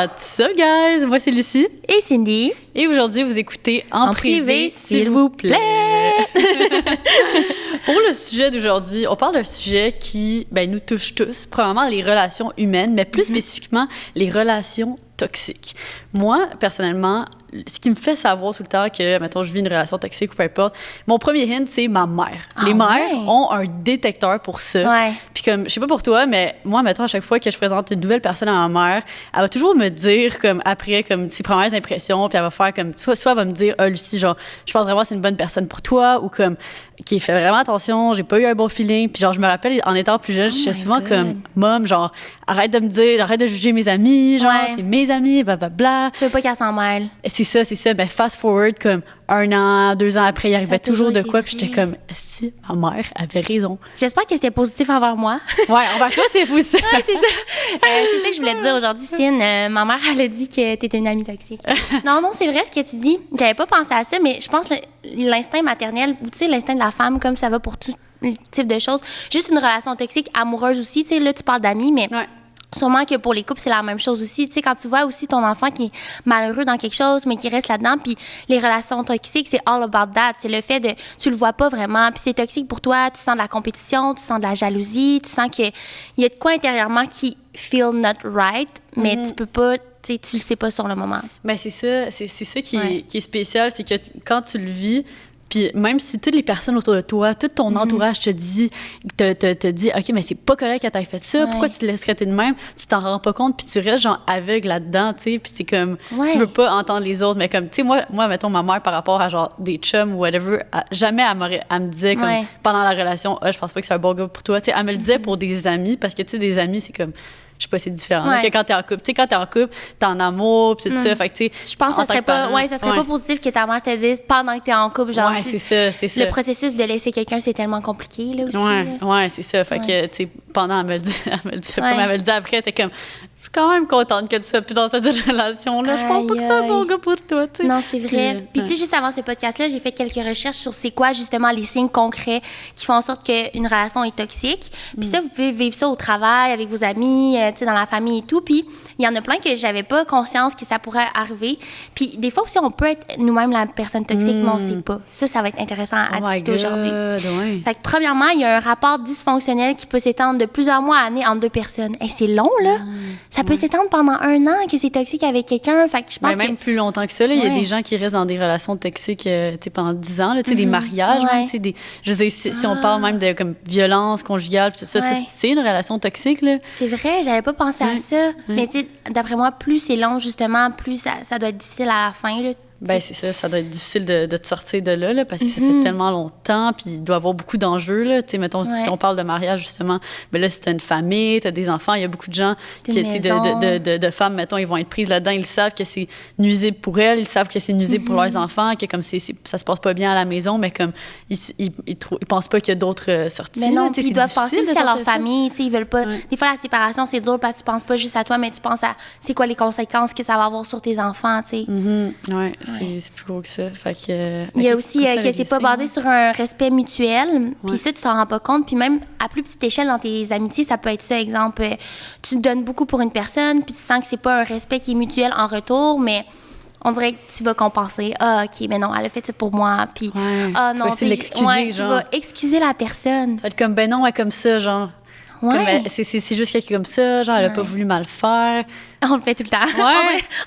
What's up, guys? Moi, c'est Lucie. Et Cindy. Et aujourd'hui, vous écoutez En privé, s'il vous plaît. Pour le sujet d'aujourd'hui, on parle d'un sujet qui nous touche tous. Premièrement, les relations humaines, mais plus spécifiquement, les relations toxiques. Moi, personnellement, ce qui me fait savoir tout le temps que, mettons, je vis une relation toxique ou peu importe, mon premier hint, c'est ma mère. Les mères ont un détecteur pour ça. Ouais. Puis comme, je sais pas pour toi, mais moi, mettons, à chaque fois que je présente une nouvelle personne à ma mère, elle va toujours me dire, comme, après, comme, ses premières impressions, puis elle va faire comme, soit elle va me dire, ah, Lucie, genre, je pense vraiment que c'est une bonne personne pour toi, ou comme, qui fait vraiment attention, j'ai pas eu un bon feeling. Puis genre, je me rappelle, en étant plus jeune, j'étais souvent comme, Mom, genre, arrête de juger mes amis, genre, c'est mes amis, blablabla. Tu veux pas qu'elle s'en mêle. C'est ça. Ben, fast forward, comme 1 an, 2 ans après, il arrivait toujours de quoi, puis j'étais comme, si, ma mère avait raison. J'espère que c'était positif envers moi. Ouais, envers toi, c'est fou, ça. Ouais, c'est ça. C'est ça que je voulais te dire aujourd'hui, Cine. Ma mère, elle a dit que t'étais une amie toxique. Non, c'est vrai ce que tu dis. J'avais pas pensé à ça, mais je pense que l'instinct maternel, ou tu sais, l'instinct de la femme, comme ça va pour tout type de choses. Juste une relation toxique, amoureuse aussi. Tu sais, là, tu parles d'amis, mais... Ouais. Sûrement que pour les couples, c'est la même chose aussi. Tu sais, quand tu vois aussi ton enfant qui est malheureux dans quelque chose, mais qui reste là-dedans, puis les relations toxiques, c'est all about that. C'est le fait de... Tu le vois pas vraiment, puis c'est toxique pour toi. Tu sens de la compétition, tu sens de la jalousie, tu sens qu'il y a de quoi intérieurement qui feel not right, mais tu peux pas... Tu le sais pas sur le moment. Ben c'est ça. C'est ça qui est spécial, c'est que quand tu le vis... Puis même si toutes les personnes autour de toi, tout ton entourage te dit, OK, mais c'est pas correct que t'aies fait ça, pourquoi tu te laisses traiter de même? Tu t'en rends pas compte, puis tu restes genre aveugle là-dedans, tu sais, puis c'est comme, tu veux pas entendre les autres, mais comme, tu sais, moi, mettons, ma mère, par rapport à genre des chums ou whatever, jamais elle me disait, comme, pendant la relation, je pense pas que c'est un bon gars pour toi, tu sais, elle me le disait pour des amis, parce que, tu sais, des amis, c'est comme... Je sais pas, c'est différent. Que quand t'es en couple. Tu sais, quand t'es en couple, t'es en amour, puis tout ça. Fait que, tu sais. Je pense que ça serait pas positif que ta mère te dise pendant que t'es en couple. Genre, c'est ça. Le processus de laisser quelqu'un, c'est tellement compliqué, là aussi. Ouais, c'est ça. Fait que, tu sais, pendant, elle me le dit après, elle était comme, je suis quand même contente que tu sois plus dans cette relation-là. Je pense pas que c'est un bon gars pour toi, tu sais. Non, c'est vrai. Puis, tu sais, juste avant ce podcast-là, j'ai fait quelques recherches sur c'est quoi, justement, les signes concrets qui font en sorte qu'une relation est toxique. Puis ça, vous pouvez vivre ça au travail, avec vos amis, tu sais, dans la famille et tout. Puis, il y en a plein que j'avais pas conscience que ça pourrait arriver. Puis, des fois aussi, on peut être nous-mêmes la personne toxique, mais on sait pas. Ça va être intéressant à discuter aujourd'hui. Fait que, premièrement, il y a un rapport dysfonctionnel qui peut s'étendre de plusieurs mois à années entre deux personnes. Hey, c'est long, là. Ça peut s'étendre pendant 1 an que c'est toxique avec quelqu'un. Fait que je pense même plus longtemps que ça. Il y a des gens qui restent dans des relations toxiques pendant 10 ans. Là, des mariages. Même, je veux dire, si on parle même de comme, violence conjugale, tout ça, c'est une relation toxique. Là. C'est vrai, j'avais pas pensé à ça. Mais d'après moi, plus c'est long, justement, plus ça doit être difficile à la fin. Là. Ben c'est ça doit être difficile de te sortir de là parce que ça fait tellement longtemps, puis il doit y avoir beaucoup d'enjeux, là. Tu sais, mettons, si on parle de mariage, justement, ben là, si t'as une famille, t'as des enfants, il y a beaucoup de gens de femmes, mettons, ils vont être prises là-dedans, ils savent que c'est nuisible pour elles, ils savent que c'est nuisible pour leurs enfants, que comme ça se passe pas bien à la maison, mais comme, ils pensent pas qu'il y a d'autres sorties. Mais non, là, ils doivent penser aussi à leur famille, tu sais, ils veulent pas... Des fois, la séparation, c'est dur parce que tu penses pas juste à toi, mais tu penses à c'est quoi les conséquences que ça va avoir sur tes enfants, tu sais. Ouais. C'est plus gros que ça. Fait que, il y a aussi que c'est pas basé sur un respect mutuel. Puis ça, tu t'en rends pas compte. Puis même à plus petite échelle dans tes amitiés, ça peut être ça. Exemple, tu te donnes beaucoup pour une personne, puis tu sens que c'est pas un respect qui est mutuel en retour, mais on dirait que tu vas compenser. Ah, OK, mais non, elle a fait ça pour moi. Puis, ah non, tu vas excuser la personne. Tu vas être comme, ben non, elle est comme ça, genre. Ouais. C'est juste quelqu'un comme ça, genre, elle a pas voulu mal faire. On le fait tout le temps.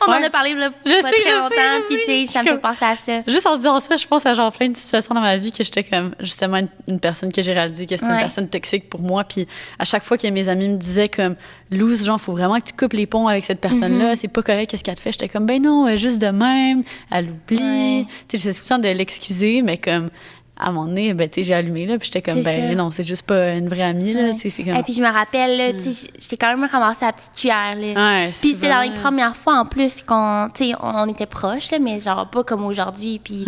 On en a parlé là, pas très longtemps, puis tu sais, ça me fait penser à ça. Juste en disant ça, je pense à genre plein de situations dans ma vie que j'étais comme, justement, une personne que j'ai réalisé que c'était une personne toxique pour moi, puis à chaque fois que mes amis me disaient comme, Luz, genre, faut vraiment que tu coupes les ponts avec cette personne-là, c'est pas correct, qu'est-ce qu'elle te fait? J'étais comme, ben non, juste de même, elle oublie. Tu sais, c'est tout le temps de l'excuser, mais comme... À un moment donné, ben, j'ai allumé, là, puis j'étais comme, non, c'est juste pas une vraie amie, là, c'est comme... Et puis je me rappelle, là, j'étais quand même ramassée à la petite cuillère, là. Puis c'était dans les premières fois, en plus, qu'on, on était proches, là, mais genre pas comme aujourd'hui, puis...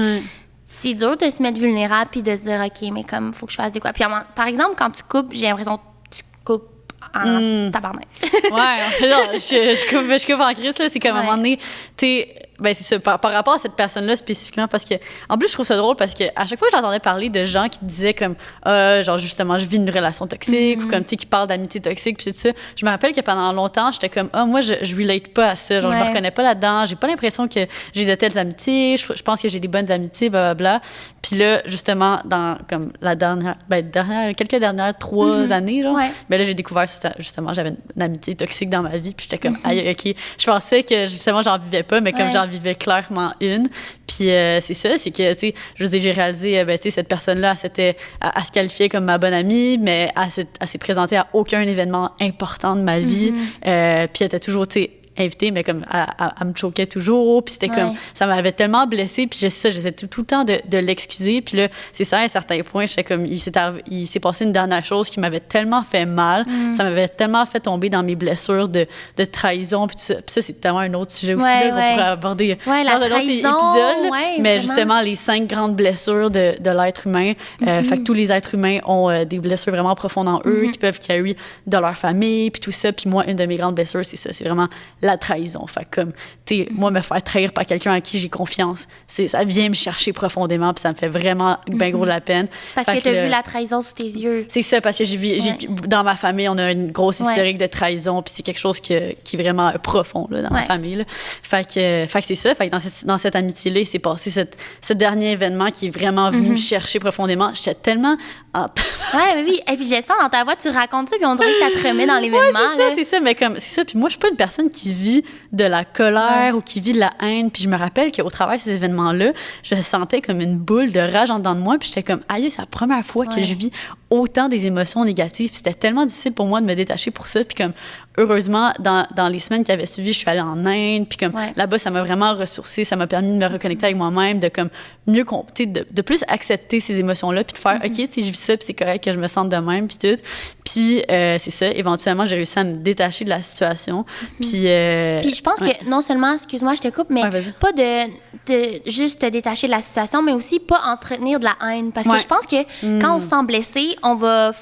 C'est dur de se mettre vulnérable puis de se dire, OK, mais comme, faut que je fasse des quoi. Puis, par exemple, quand tu coupes, j'ai l'impression que tu coupes en tabarnak. Non, je coupe en crise, là. C'est comme à un moment donné, tu sais, ben c'est ça, par rapport à cette personne-là spécifiquement, parce que, en plus, je trouve ça drôle parce que à chaque fois que j'entendais parler de gens qui disaient comme, genre, justement, je vis une relation toxique, ou comme, tu sais, qui parlent d'amitié toxique, puis tout ça, je me rappelle que pendant longtemps, j'étais comme, moi, je relate pas à ça, genre, je me reconnais pas là-dedans, j'ai pas l'impression que j'ai de telles amitiés, je pense que j'ai des bonnes amitiés, blablabla. Puis là, justement, dans, comme, quelques dernières 3 années, genre, ben là, j'ai découvert, justement, j'avais une amitié toxique dans ma vie, puis j'étais comme, aïe, OK, je pensais que, justement, j'en vivais pas, mais comme j'en vivais clairement une. Puis c'est ça, c'est que, tu sais, je veux dire, j'ai réalisé, tu sais, cette personne-là, elle se qualifiait comme ma bonne amie, mais elle s'est présentée à aucun événement important de ma vie. Puis elle était toujours, tu sais, invitée, mais comme elle me choquait toujours, puis c'était comme, ça m'avait tellement blessée, puis j'essaie tout le temps de l'excuser, puis là, c'est ça, à un certain point, j'étais comme, il s'est passé une dernière chose qui m'avait tellement fait mal, ça m'avait tellement fait tomber dans mes blessures de trahison, puis ça, c'est tellement un autre sujet aussi, là, qu'on pourrait aborder dans un autre épisode, mais justement, les 5 grandes blessures de l'être humain, fait que tous les êtres humains ont des blessures vraiment profondes en eux, qui peuvent carry de leur famille, puis tout ça, puis moi, une de mes grandes blessures, c'est ça, c'est vraiment la trahison. Fait comme, tu sais, moi, me faire trahir par quelqu'un à qui j'ai confiance, ça vient me chercher profondément, puis ça me fait vraiment bien gros de la peine. Parce que tu as vu la trahison sous tes yeux. C'est ça, parce que dans ma famille, on a une grosse historique de trahison, puis c'est quelque chose qui est vraiment profond là, dans ma famille. Là. Fait que c'est ça. Fait que dans cette amitié-là, il s'est passé ce dernier événement qui est vraiment venu me chercher profondément. J'étais tellement oui. Et puis je le sens dans ta voix, tu racontes ça, puis on dirait que ça te remet dans l'événement. C'est ça. Mais comme, c'est ça. Puis moi, je suis pas une personne qui vit de la colère ou qui vit de la haine. Puis je me rappelle qu'au travers de ces événements-là, je sentais comme une boule de rage en dedans de moi. Puis j'étais comme, aïe, c'est la première fois que je vis autant des émotions négatives. Puis c'était tellement difficile pour moi de me détacher pour ça. Puis comme, heureusement, dans les semaines qui avaient suivi, je suis allée en Inde. Puis comme, là-bas, ça m'a vraiment ressourcée. Ça m'a permis de me reconnecter avec moi-même, de comme mieux, de plus accepter ces émotions-là. Puis de faire, OK, tu sais, je vis ça, puis c'est correct que je me sente de même, puis tout. Puis c'est ça, éventuellement, j'ai réussi à me détacher de la situation. Puis je pense que non seulement, excuse-moi, je te coupe, mais pas de juste te détacher de la situation, mais aussi pas entretenir de la haine. Parce que je pense que quand on se sent blessé, on va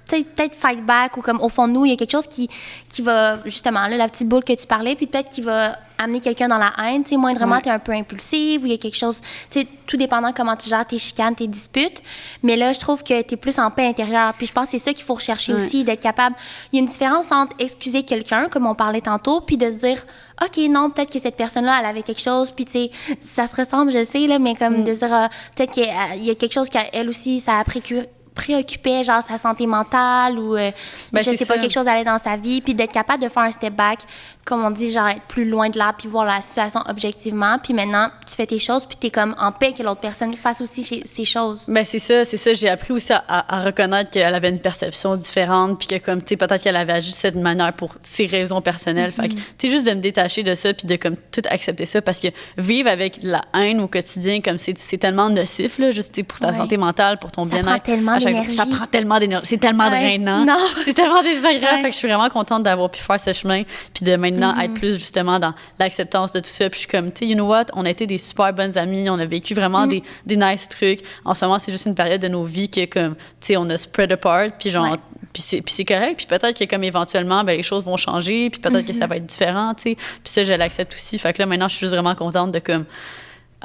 peut-être fight back, ou comme au fond de nous, il y a quelque chose qui va, justement, là, la petite boule que tu parlais, puis peut-être qui va amener quelqu'un dans la haine, tu sais, moindrement, t'es un peu impulsive, ou il y a quelque chose, tu sais, tout dépendant comment tu gères tes chicanes, tes disputes, mais là, je trouve que t'es plus en paix intérieure, puis je pense que c'est ça qu'il faut rechercher aussi, d'être capable, il y a une différence entre excuser quelqu'un, comme on parlait tantôt, puis de se dire, OK, non, peut-être que cette personne-là, elle avait quelque chose, puis tu sais, ça se ressemble, je sais, là, mais comme de dire, peut-être qu'il y a quelque chose qu'elle aussi, ça a préoccupait, genre sa santé mentale ou je sais pas, quelque chose allait dans sa vie, puis d'être capable de faire un step back, comme on dit, genre être plus loin de là, puis voir la situation objectivement, puis maintenant tu fais tes choses, puis t'es comme en paix que l'autre personne fasse aussi ses choses. Ben c'est ça, j'ai appris aussi à reconnaître qu'elle avait une perception différente, puis que comme, tu sais, peut-être qu'elle avait agi de cette manière pour ses raisons personnelles, fait que, tu sais, juste de me détacher de ça, puis de comme tout accepter ça, parce que vivre avec la haine au quotidien, comme c'est tellement nocif, là, juste, tu sais, pour ta santé mentale, pour ton bien-être. Ça prend tellement d'énergie. C'est tellement drainant. Non. C'est tellement désagréable. Fait que je suis vraiment contente d'avoir pu faire ce chemin, puis de maintenant être plus justement dans l'acceptance de tout ça. Puis je suis comme, tu sais, you know what, on a été des super bonnes amies, on a vécu vraiment des nice trucs. En ce moment, c'est juste une période de nos vies que comme, tu sais, on a spread apart, puis genre, puis c'est correct. Puis peut-être que comme éventuellement, ben les choses vont changer, puis peut-être que ça va être différent, tu sais. Puis ça, je l'accepte aussi. Fait que là, maintenant, je suis juste vraiment contente de comme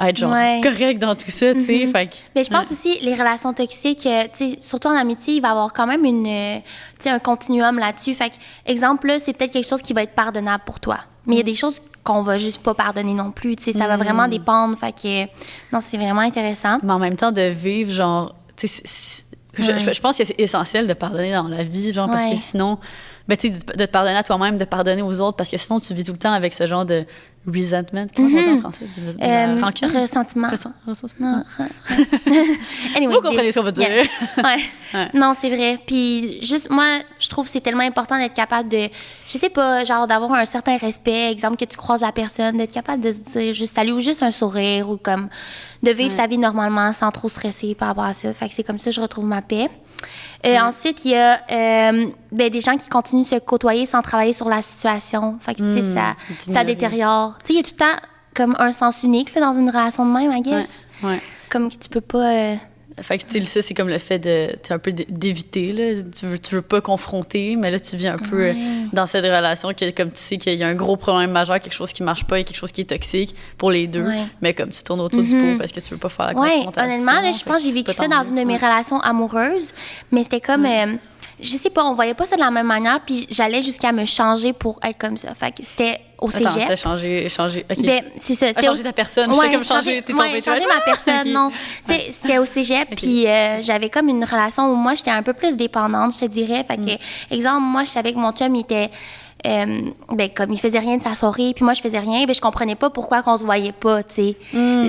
être genre correct dans tout ça, tu sais. Mais je pense aussi, les relations toxiques, tu sais, surtout en amitié, il va y avoir quand même un continuum là-dessus. Fait que, exemple, là, c'est peut-être quelque chose qui va être pardonnable pour toi. Mais il y a des choses qu'on va juste pas pardonner non plus, tu sais. Ça va vraiment dépendre. Fait que, non, c'est vraiment intéressant. Mais en même temps, de vivre, genre, tu sais, je pense que c'est essentiel de pardonner dans la vie, genre, parce que sinon, ben, tu sais, de te pardonner à toi-même, de pardonner aux autres, parce que sinon, tu vis tout le temps avec ce genre de resentment. Comment on dit en français? Rancune? Ressentiment. Ressentiment. Anyway, vous comprenez ce qu'on veut dire. Non, c'est vrai. Puis juste, moi, je trouve que c'est tellement important d'être capable de, je sais pas, genre d'avoir un certain respect, exemple que tu croises la personne, d'être capable de se dire juste salut ou juste un sourire, ou comme de vivre sa vie normalement sans trop stresser par rapport à ça. Fait que c'est comme ça que je retrouve ma paix. Ensuite, il y a des gens qui continuent de se côtoyer sans travailler sur la situation. Fait que, tu sais, ça détériore. Tu sais, il y a tout le temps comme un sens unique là, dans une relation de même, I guess. Comme que tu peux pas Fait que, tu sais, ça, c'est comme le fait de, un peu d'éviter, là. Tu veux pas confronter, mais là, tu viens un peu dans cette relation que, comme tu sais qu'il y a un gros problème majeur, quelque chose qui marche pas et quelque chose qui est toxique pour les deux. Mais comme tu tournes autour du pot parce que tu veux pas faire la confrontation. Honnêtement, là, je pense que j'ai vécu ça dans une de mes relations amoureuses, mais c'était comme... je sais pas, on voyait pas ça de la même manière, puis j'allais jusqu'à me changer pour être comme ça. Fait que c'était au cégep. Attends, t'as changé, OK. Ben, c'est ça. T'as changé ta personne. Ouais, je sais comme changer tes changer ma personne, non. Tu sais, c'était au cégep, puis j'avais comme une relation où moi, j'étais un peu plus dépendante, je te dirais. Fait que, exemple, moi, je savais que mon chum, il était... comme il faisait rien de sa soirée, puis moi je faisais rien, je comprenais pas pourquoi qu'on se voyait pas, tu sais.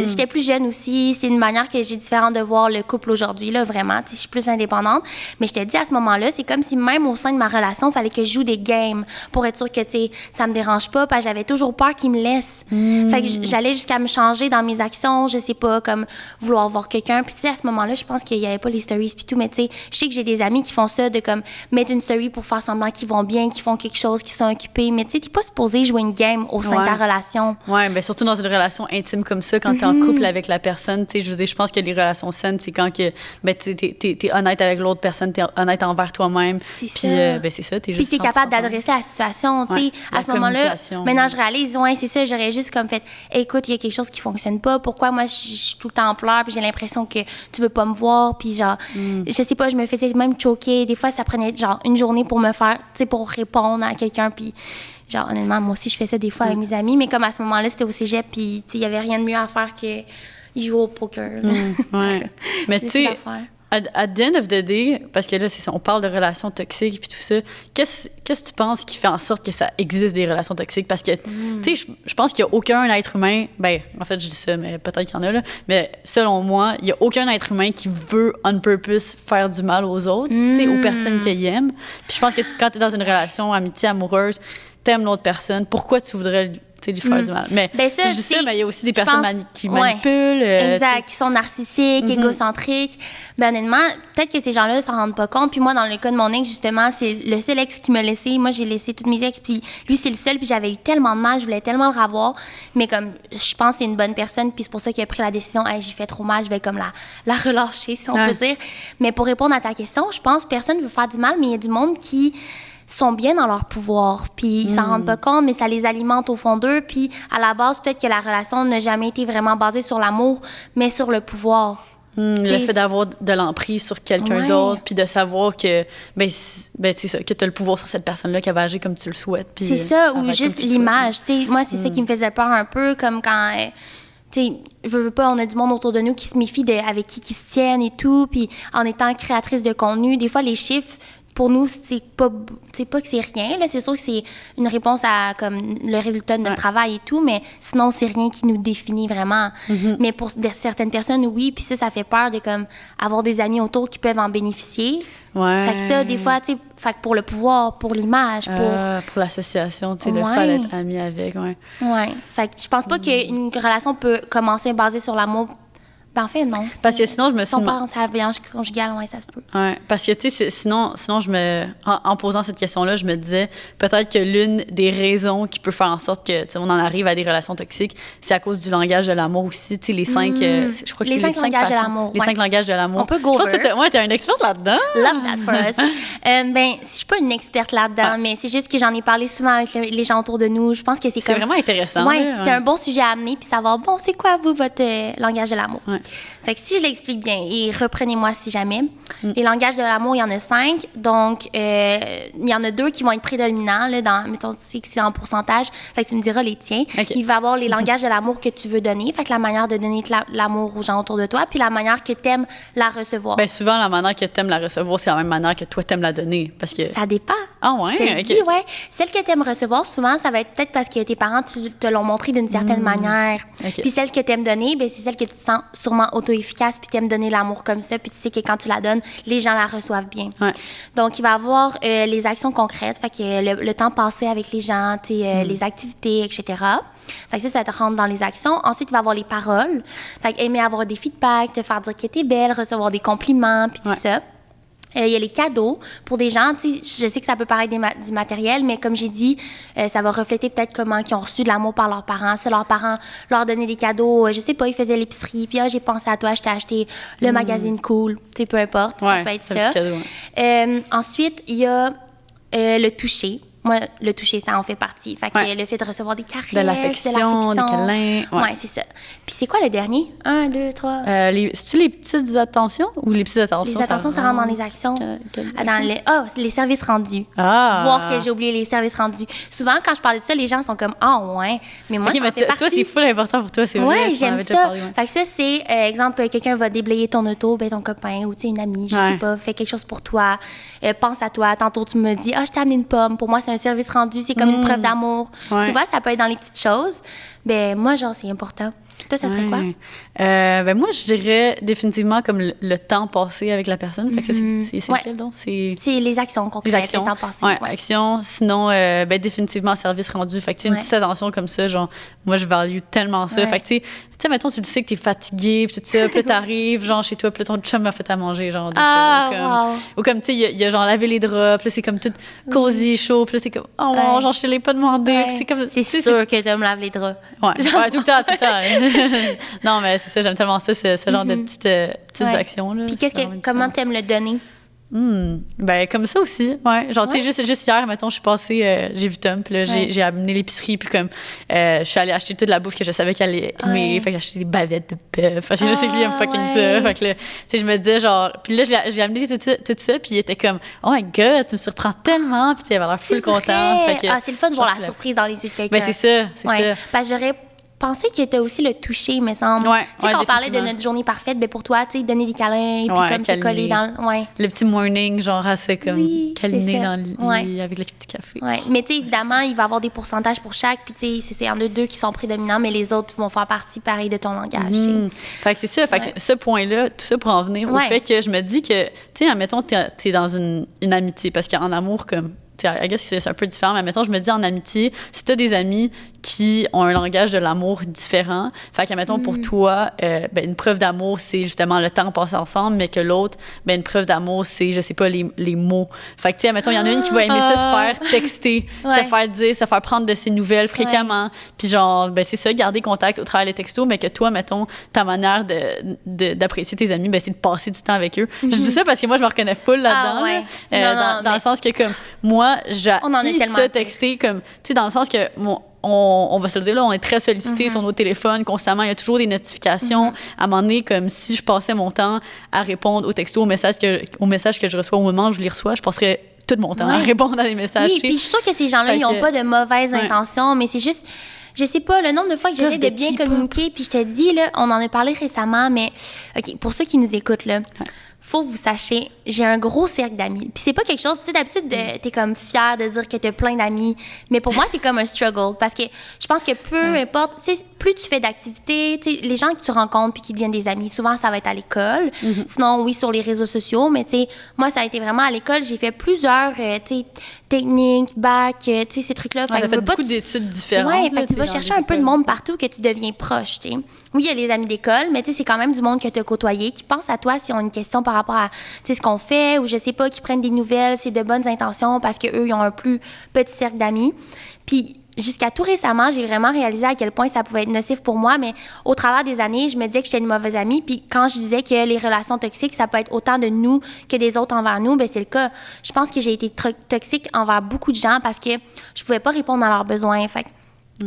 J'étais plus jeune aussi, c'est une manière que j'ai différente de voir le couple aujourd'hui, là, vraiment, tu sais, je suis plus indépendante, mais je te dis, à ce moment-là, c'est comme si même au sein de ma relation, il fallait que je joue des games pour être sûre que, tu sais, ça me dérange pas, parce que j'avais toujours peur qu'il me laisse. Fait que j'allais jusqu'à me changer dans mes actions, je sais pas, comme vouloir voir quelqu'un, puis tu sais, à ce moment-là, je pense qu'il y avait pas les stories puis tout, mais tu sais, je sais que j'ai des amis qui font ça, de comme mettre une story pour faire semblant qu'ils vont bien, qu'ils font quelque chose, qu'ils sont occupés, mais tu sais, t'es pas supposé jouer une game au sein de ta relation. Ouais, mais surtout dans une relation intime comme ça, quand t'es en couple avec la personne, tu sais, je pense que les relations saines, c'est quand que, t'es honnête avec l'autre personne, t'es honnête envers toi-même. C'est puis, ça. c'est ça, t'es puis juste. Puis t'es capable d'adresser la situation, tu sais. À ce moment-là, maintenant je réalise, c'est ça, j'aurais juste comme fait, écoute, il y a quelque chose qui fonctionne pas, pourquoi moi je suis tout le temps en pleurs, puis j'ai l'impression que tu veux pas me voir, puis genre, je sais pas, je me faisais même choquer. Des fois, ça prenait genre une journée pour me faire, tu sais, pour répondre à quelqu'un, puis genre, honnêtement, moi aussi, je fais ça des fois avec mes amis, mais comme à ce moment-là, c'était au cégep, puis il y avait rien de mieux à faire que jouer au poker. Mais tu sais, at the end of the day, parce que là, c'est ça, on parle de relations toxiques puis tout ça, qu'est-ce que tu penses qui fait en sorte que ça existe des relations toxiques? Parce que, tu sais, je pense qu'il n'y a aucun être humain, en fait, je dis ça, mais peut-être qu'il y en a, là, mais selon moi, il n'y a aucun être humain qui veut, on purpose, faire du mal aux autres, tu sais, aux personnes qu'il aime. Puis je pense que quand tu es dans une relation amitié, amoureuse, t'aimes l'autre personne, pourquoi tu voudrais lui faire du mal? Mais ça, je dis ça, mais il y a aussi des personnes qui manipulent. Exact, qui sont narcissiques, égocentriques. Ben honnêtement, peut-être que ces gens-là ne s'en rendent pas compte. Puis moi, dans le cas de mon ex, justement, c'est le seul ex qui m'a laissé. Moi, j'ai laissé tous mes ex, puis lui, c'est le seul. Puis j'avais eu tellement de mal, je voulais tellement le revoir. Mais comme, je pense que c'est une bonne personne, puis c'est pour ça qu'il a pris la décision, hey, j'ai fait trop mal, je vais comme la relâcher, si on peut dire. Mais pour répondre à ta question, je pense que personne ne veut faire du mal, mais il y a du monde qui sont bien dans leur pouvoir, puis ils s'en rendent pas compte, mais ça les alimente au fond d'eux, puis à la base, peut-être que la relation n'a jamais été vraiment basée sur l'amour, mais sur le pouvoir. Le fait d'avoir de l'emprise sur quelqu'un d'autre, puis de savoir que, c'est ça, que tu as le pouvoir sur cette personne-là qui va agir comme tu le souhaites. C'est ça, ou juste l'image. Moi, c'est ça qui me faisait peur un peu, comme quand... tu sais, je veux pas, on a du monde autour de nous qui se méfie avec qui se tiennent et tout, puis en étant créatrice de contenu, des fois, les chiffres, pour nous, c'est pas que c'est rien, là. C'est sûr que c'est une réponse à comme le résultat de notre travail et tout, mais sinon, c'est rien qui nous définit vraiment. Mais pour certaines personnes, oui, puis ça fait peur de comme avoir des amis autour qui peuvent en bénéficier. Fait que ça, des fois, tu sais, fait que pour le pouvoir, pour l'image, pour l'association, tu sais, le fait d'être ami avec, Fait que je pense pas qu'une relation peut commencer basée sur l'amour. Ben en fait, non. Parce que sinon, je me suis... Si on parle de violence conjugale, ça se peut. Oui, parce que, tu sais, sinon en posant cette question-là, je me disais peut-être que l'une des raisons qui peut faire en sorte que, tu sais, on en arrive à des relations toxiques, c'est à cause du langage de l'amour aussi. Tu sais, les 5... je crois que les 5 langages de l'amour. Les 5 langages de l'amour. On peut go over. T'es une experte là-dedans. Love that for us. Je suis pas une experte là-dedans, mais c'est juste que j'en ai parlé souvent avec les gens autour de nous. Je pense que c'est vraiment intéressant. Oui, c'est un bon sujet à amener, puis savoir, c'est quoi, vous, votre langage de l'amour? Fait que si je l'explique bien, et reprenez-moi si jamais, les langages de l'amour, il y en a 5. Donc, il y en a 2 qui vont être prédominants, là, mettons, tu sais que c'est en pourcentage. Fait que tu me diras les tiens. Okay. Il va y avoir les langages de l'amour que tu veux donner. Fait que la manière de donner l'amour aux gens autour de toi, puis la manière que tu aimes la recevoir. Bien, souvent, la manière que tu aimes la recevoir, c'est la même manière que toi, tu aimes la donner. Parce que... Ça dépend. Ah ouais? Je te le dis, Celle que tu aimes recevoir, souvent, ça va être peut-être parce que tes parents te l'ont montré d'une certaine manière. Puis celle que tu aimes donner, c'est celle que tu te sens sûrement auto-efficace, puis tu aimes donner l'amour comme ça, puis tu sais que quand tu la donnes, les gens la reçoivent bien. Donc, il va y avoir les actions concrètes, fait que le temps passé avec les gens, les activités, etc. Fait que ça te rentre dans les actions. Ensuite, il va y avoir les paroles. Fait que aimer avoir des feedbacks, te faire dire que t'es belle, recevoir des compliments, puis tout ça. Il y a les cadeaux pour des gens. Je sais que ça peut paraître du matériel, mais comme j'ai dit, ça va refléter peut-être comment ils ont reçu de l'amour par leurs parents. Si leurs parents leur donnaient des cadeaux, je sais pas, ils faisaient l'épicerie, puis j'ai pensé à toi, je t'ai acheté le magazine cool. Peu importe, ça peut être ça. Cadeau, ouais. Ensuite, il y a le toucher. Moi, le toucher, ça en fait partie. Fait que le fait de recevoir des caresses, de l'affection, des câlins. Ouais, c'est ça. Puis c'est quoi le dernier? 1, 2, 3. C'est-tu les petites attentions ou les petites attentions? Les attentions, ça rentre dans les actions. C'est les services rendus. Ah! Voir que j'ai oublié les services rendus. Souvent, quand je parle de ça, les gens sont comme « Ah, ouais. » Mais moi, ça fait partie. Toi, c'est full important pour toi, c'est vrai. Ouais, j'aime ça. Fait que ça, c'est, exemple, quelqu'un va déblayer ton auto, ben ton copain ou une amie, je sais pas, fait quelque chose pour toi. Pense à toi. Tantôt, tu me dis « Ah, je t'ai amené une pomme. » Pour moi, c'est un service rendu, c'est comme une preuve d'amour. Ouais. Tu vois, ça peut être dans les petites choses. Ben moi, genre, c'est important. Toi, ça serait quoi? Ben moi, je dirais définitivement comme le temps passé avec la personne. Fait que c'est lequel, donc? C'est les actions concrètes, les actions. Le temps passé. Ouais, actions. Sinon, ben définitivement, service rendu. Fait que, une petite attention comme ça, genre, moi, je value tellement ça. Fait que, tu sais, mettons, tu le sais que t'es fatigué, puis tout ça, puis t'arrives, genre, chez toi, puis ton chum m'a fait à manger, genre, ou comme, tu sais, il y a genre lavé les draps, puis là, c'est comme tout cosy, chaud, puis là, c'est comme, oh, genre, je te l'ai pas demandé. C'est comme, c'est sûr que tu me laves les draps. Ouais, tout le temps. Non, mais c'est ça, j'aime tellement ça, ce genre de petites actions-là. Puis comment t'aimes le donner? Ben comme ça aussi, ouais. Genre, tu sais, juste hier, mettons, je suis passée, j'ai vu Tom, puis là, j'ai amené l'épicerie, puis comme, je suis allée acheter toute la bouffe que je savais qu'elle allait aimer. Fait que j'ai acheté des bavettes de bœuf, parce que je sais que lui aime fucking ça. Fait que là, tu sais, je me disais, genre, puis là, j'ai amené tout ça, puis il était comme, oh my god, tu me surprends tellement, puis tu sais, il avait l'air full content. Fait que, c'est le fun de voir la surprise dans les yeux de quelqu'un. Ben c'est ça. Ben j'aurais pensé qu'il y avait aussi le toucher, me semble. Tu sais, quand on parlait de notre journée parfaite, ben pour toi, tu sais, donner des câlins, puis comme se coller dans le petit morning, genre, assez comme câliner dans le lit avec le petit café. Ouais. Mais tu sais, évidemment, il va y avoir des pourcentages pour chaque, puis tu sais, il y en a 2 qui sont prédominants, mais les autres vont faire partie, pareil, de ton langage. Fait que c'est ça. Fait que ce point-là, tout ça pour en venir au fait que je me dis que, tu sais, admettons, t'es dans une amitié, parce qu'en amour, comme, I guess c'est un peu différent, mais mettons, je me dis en amitié, si t'as des amis qui ont un langage de l'amour différent, fait que, mettons, pour toi, ben, une preuve d'amour, c'est justement le temps passé ensemble, mais que l'autre, ben, une preuve d'amour, c'est, je sais pas, les mots. Fait que, tu sais, mettons, il y en a une qui va aimer ça se faire texter, se faire dire, se faire prendre de ses nouvelles fréquemment, puis genre, ben, c'est ça, garder contact au travers des textos, mais que toi, mettons, ta manière d'apprécier tes amis, ben, c'est de passer du temps avec eux. Je dis ça parce que moi, je me reconnais full là-dedans, dans le sens que, comme, moi, j'ai ça texter, comme, tu sais, dans le sens que, on va se le dire, là, on est très sollicité sur nos téléphones constamment. Il y a toujours des notifications. À un moment donné, comme si je passais mon temps à répondre aux textos, aux messages que je reçois au moment où je les reçois, je passerais tout mon temps à répondre à des messages. Oui, puis je suis sûre que ces gens-là, ils n'ont pas de mauvaises intentions, mais c'est juste... Je sais pas, le nombre de fois que j'essaie de bien communiquer, puis je te dis, là, on en a parlé récemment, mais OK, pour ceux qui nous écoutent, là, faut que vous sachiez, j'ai un gros cercle d'amis. Puis c'est pas quelque chose, tu sais, d'habitude, t'es comme fière de dire que t'as plein d'amis, mais pour moi, c'est comme un struggle, parce que je pense que peu importe, tu sais, plus tu fais d'activités, tu sais, les gens que tu rencontres puis qui deviennent des amis, souvent, ça va être à l'école. Sinon, oui, sur les réseaux sociaux, mais tu sais, moi, ça a été vraiment à l'école. J'ai fait plusieurs, tu sais, techniques, bac, tu sais, ces trucs-là. Fait fait beaucoup d'études différentes. Oui, fait que tu vas chercher un peu de monde partout que tu deviens proche, tu sais. Oui, il y a les amis d'école, mais tu sais, c'est quand même du monde que tu as côtoyé, qui pense à toi si on a une question par rapport à, tu sais, ce qu'on fait, ou je sais pas, qui prennent des nouvelles, c'est de bonnes intentions parce qu'eux, ils ont un plus petit cercle d'amis. Puis, jusqu'à tout récemment, j'ai vraiment réalisé à quel point ça pouvait être nocif pour moi, mais au travers des années, je me disais que j'étais une mauvaise amie. Puis quand je disais que les relations toxiques, ça peut être autant de nous que des autres envers nous, bien c'est le cas. Je pense que j'ai été toxique envers beaucoup de gens parce que je pouvais pas répondre à leurs besoins. Fait que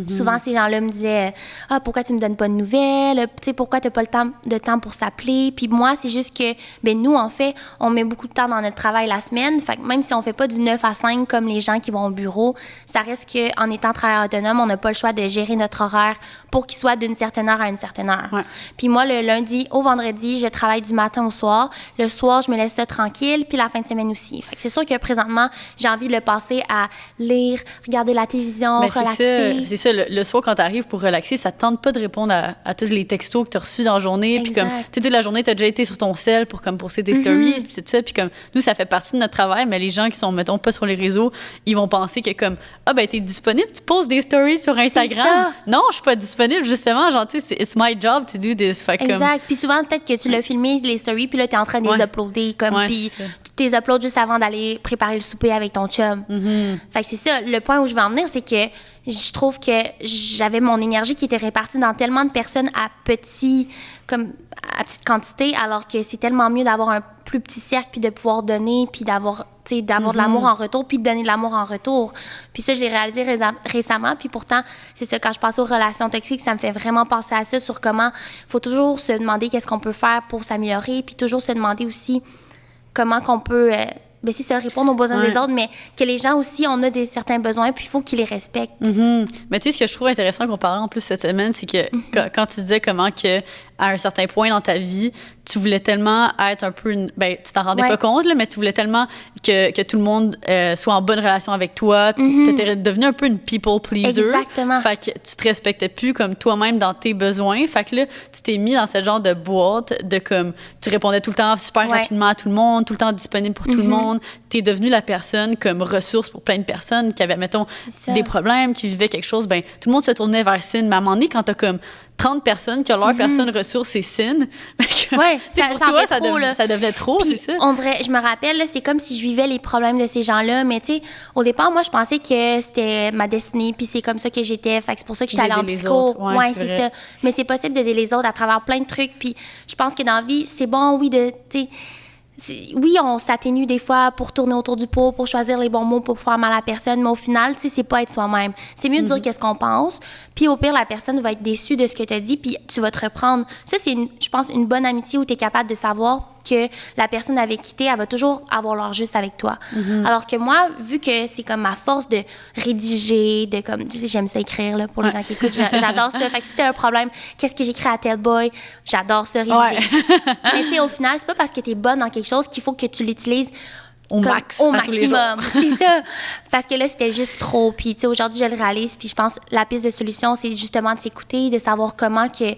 souvent, ces gens-là me disaient « Ah, pourquoi tu me donnes pas de nouvelles? Tu sais, pourquoi t'as pas le temps pour s'appeler? » Puis moi, c'est juste que, ben nous, en fait, on met beaucoup de temps dans notre travail la semaine. Fait que même si on fait pas du 9 à 5 comme les gens qui vont au bureau, ça reste qu'en étant travailleur autonome, on n'a pas le choix de gérer notre horaire pour qu'il soit d'une certaine heure à une certaine heure. Ouais. Puis moi, le lundi au vendredi, je travaille du matin au soir. Le soir, je me laisse ça tranquille, puis la fin de semaine aussi. Fait que c'est sûr que présentement, j'ai envie de le passer à lire, regarder la télévision, relaxer. C'est ça, le soir, quand t'arrives pour relaxer, ça te tente pas de répondre à tous les textos que t'as reçus dans la journée. Puis comme, tu sais, toute la journée, t'as déjà été sur ton cell pour comme poster des stories, puis tout ça. Puis comme, nous, ça fait partie de notre travail, mais les gens qui sont, mettons, pas sur les réseaux, ils vont penser que comme, ah, ben, t'es disponible, tu poses des stories sur Instagram. Non, je suis pas disponible, justement. Genre, tu sais, it's my job to do this. Fait exact. Puis souvent, peut-être que tu l'as filmé, les stories, puis là, t'es en train de les uploader, comme, puis tes uploads juste avant d'aller préparer le souper avec ton chum. Fait que c'est ça. Le point où je veux en venir, c'est que je trouve que j'avais mon énergie qui était répartie dans tellement de personnes à petite quantité, alors que c'est tellement mieux d'avoir un plus petit cercle, puis de pouvoir donner, puis d'avoir de l'amour en retour, puis de donner de l'amour en retour. Puis ça, je l'ai réalisé récemment, puis pourtant, c'est ça, quand je passe aux relations toxiques, ça me fait vraiment penser à ça, sur comment il faut toujours se demander qu'est-ce qu'on peut faire pour s'améliorer, puis toujours se demander aussi comment qu'on peut, c'est ça, répondre aux besoins des autres, mais que les gens aussi, on a certains besoins, puis il faut qu'ils les respectent. Mais tu sais, ce que je trouve intéressant qu'on parlait en plus cette semaine, c'est que quand tu disais comment que à un certain point dans ta vie, tu voulais tellement être un peu... tu t'en rendais pas compte, là, mais tu voulais tellement que tout le monde soit en bonne relation avec toi. Tu étais devenue un peu une people pleaser. Exactement. Fait que tu te respectais plus comme toi-même dans tes besoins. Fait que là, tu t'es mis dans ce genre de boîte de comme... Tu répondais tout le temps super rapidement à tout le monde, tout le temps disponible pour tout le monde. T'es devenue la personne comme ressource pour plein de personnes qui avaient, mettons, des problèmes, qui vivaient quelque chose. Tout le monde se tournait vers Cyn. Mais à un moment donné, quand t'as comme 30 personnes qui ont leur personne ressource, c'est Cyn. Pour toi, ça devenait trop, puis, c'est ça? On dirait, je me rappelle, là, c'est comme si je vivais les problèmes de ces gens-là, mais tu sais, au départ, moi, je pensais que c'était ma destinée, puis c'est comme ça que j'étais. Fait que c'est pour ça que j'étais allée en psycho. C'est ça. Mais c'est possible d'aider les autres à travers plein de trucs. Puis je pense que dans la vie, c'est bon, oui, oui, on s'atténue des fois pour tourner autour du pot, pour choisir les bons mots, pour faire mal à la personne, mais au final, c'est pas être soi-même. C'est mieux de dire qu'est-ce qu'on pense, puis au pire, la personne va être déçue de ce que tu as dit, puis tu vas te reprendre. Ça, c'est, je pense, une bonne amitié où tu es capable de savoir que la personne avec qui t'es, elle va toujours avoir leur juste avec toi. Alors que moi, vu que c'est comme ma force de rédiger, de comme, tu sais, j'aime ça écrire, là, pour les gens qui écoutent, j'adore ça. Fait que si t'as un problème, qu'est-ce que j'écris à tel boy? J'adore ça, rédiger. Mais tu sais, au final, c'est pas parce que t'es bonne dans quelque chose qu'il faut que tu l'utilises au maximum. C'est ça. Parce que là, c'était juste trop. Puis, tu sais, aujourd'hui, je le réalise. Puis, je pense la piste de solution, c'est justement de s'écouter, de savoir comment que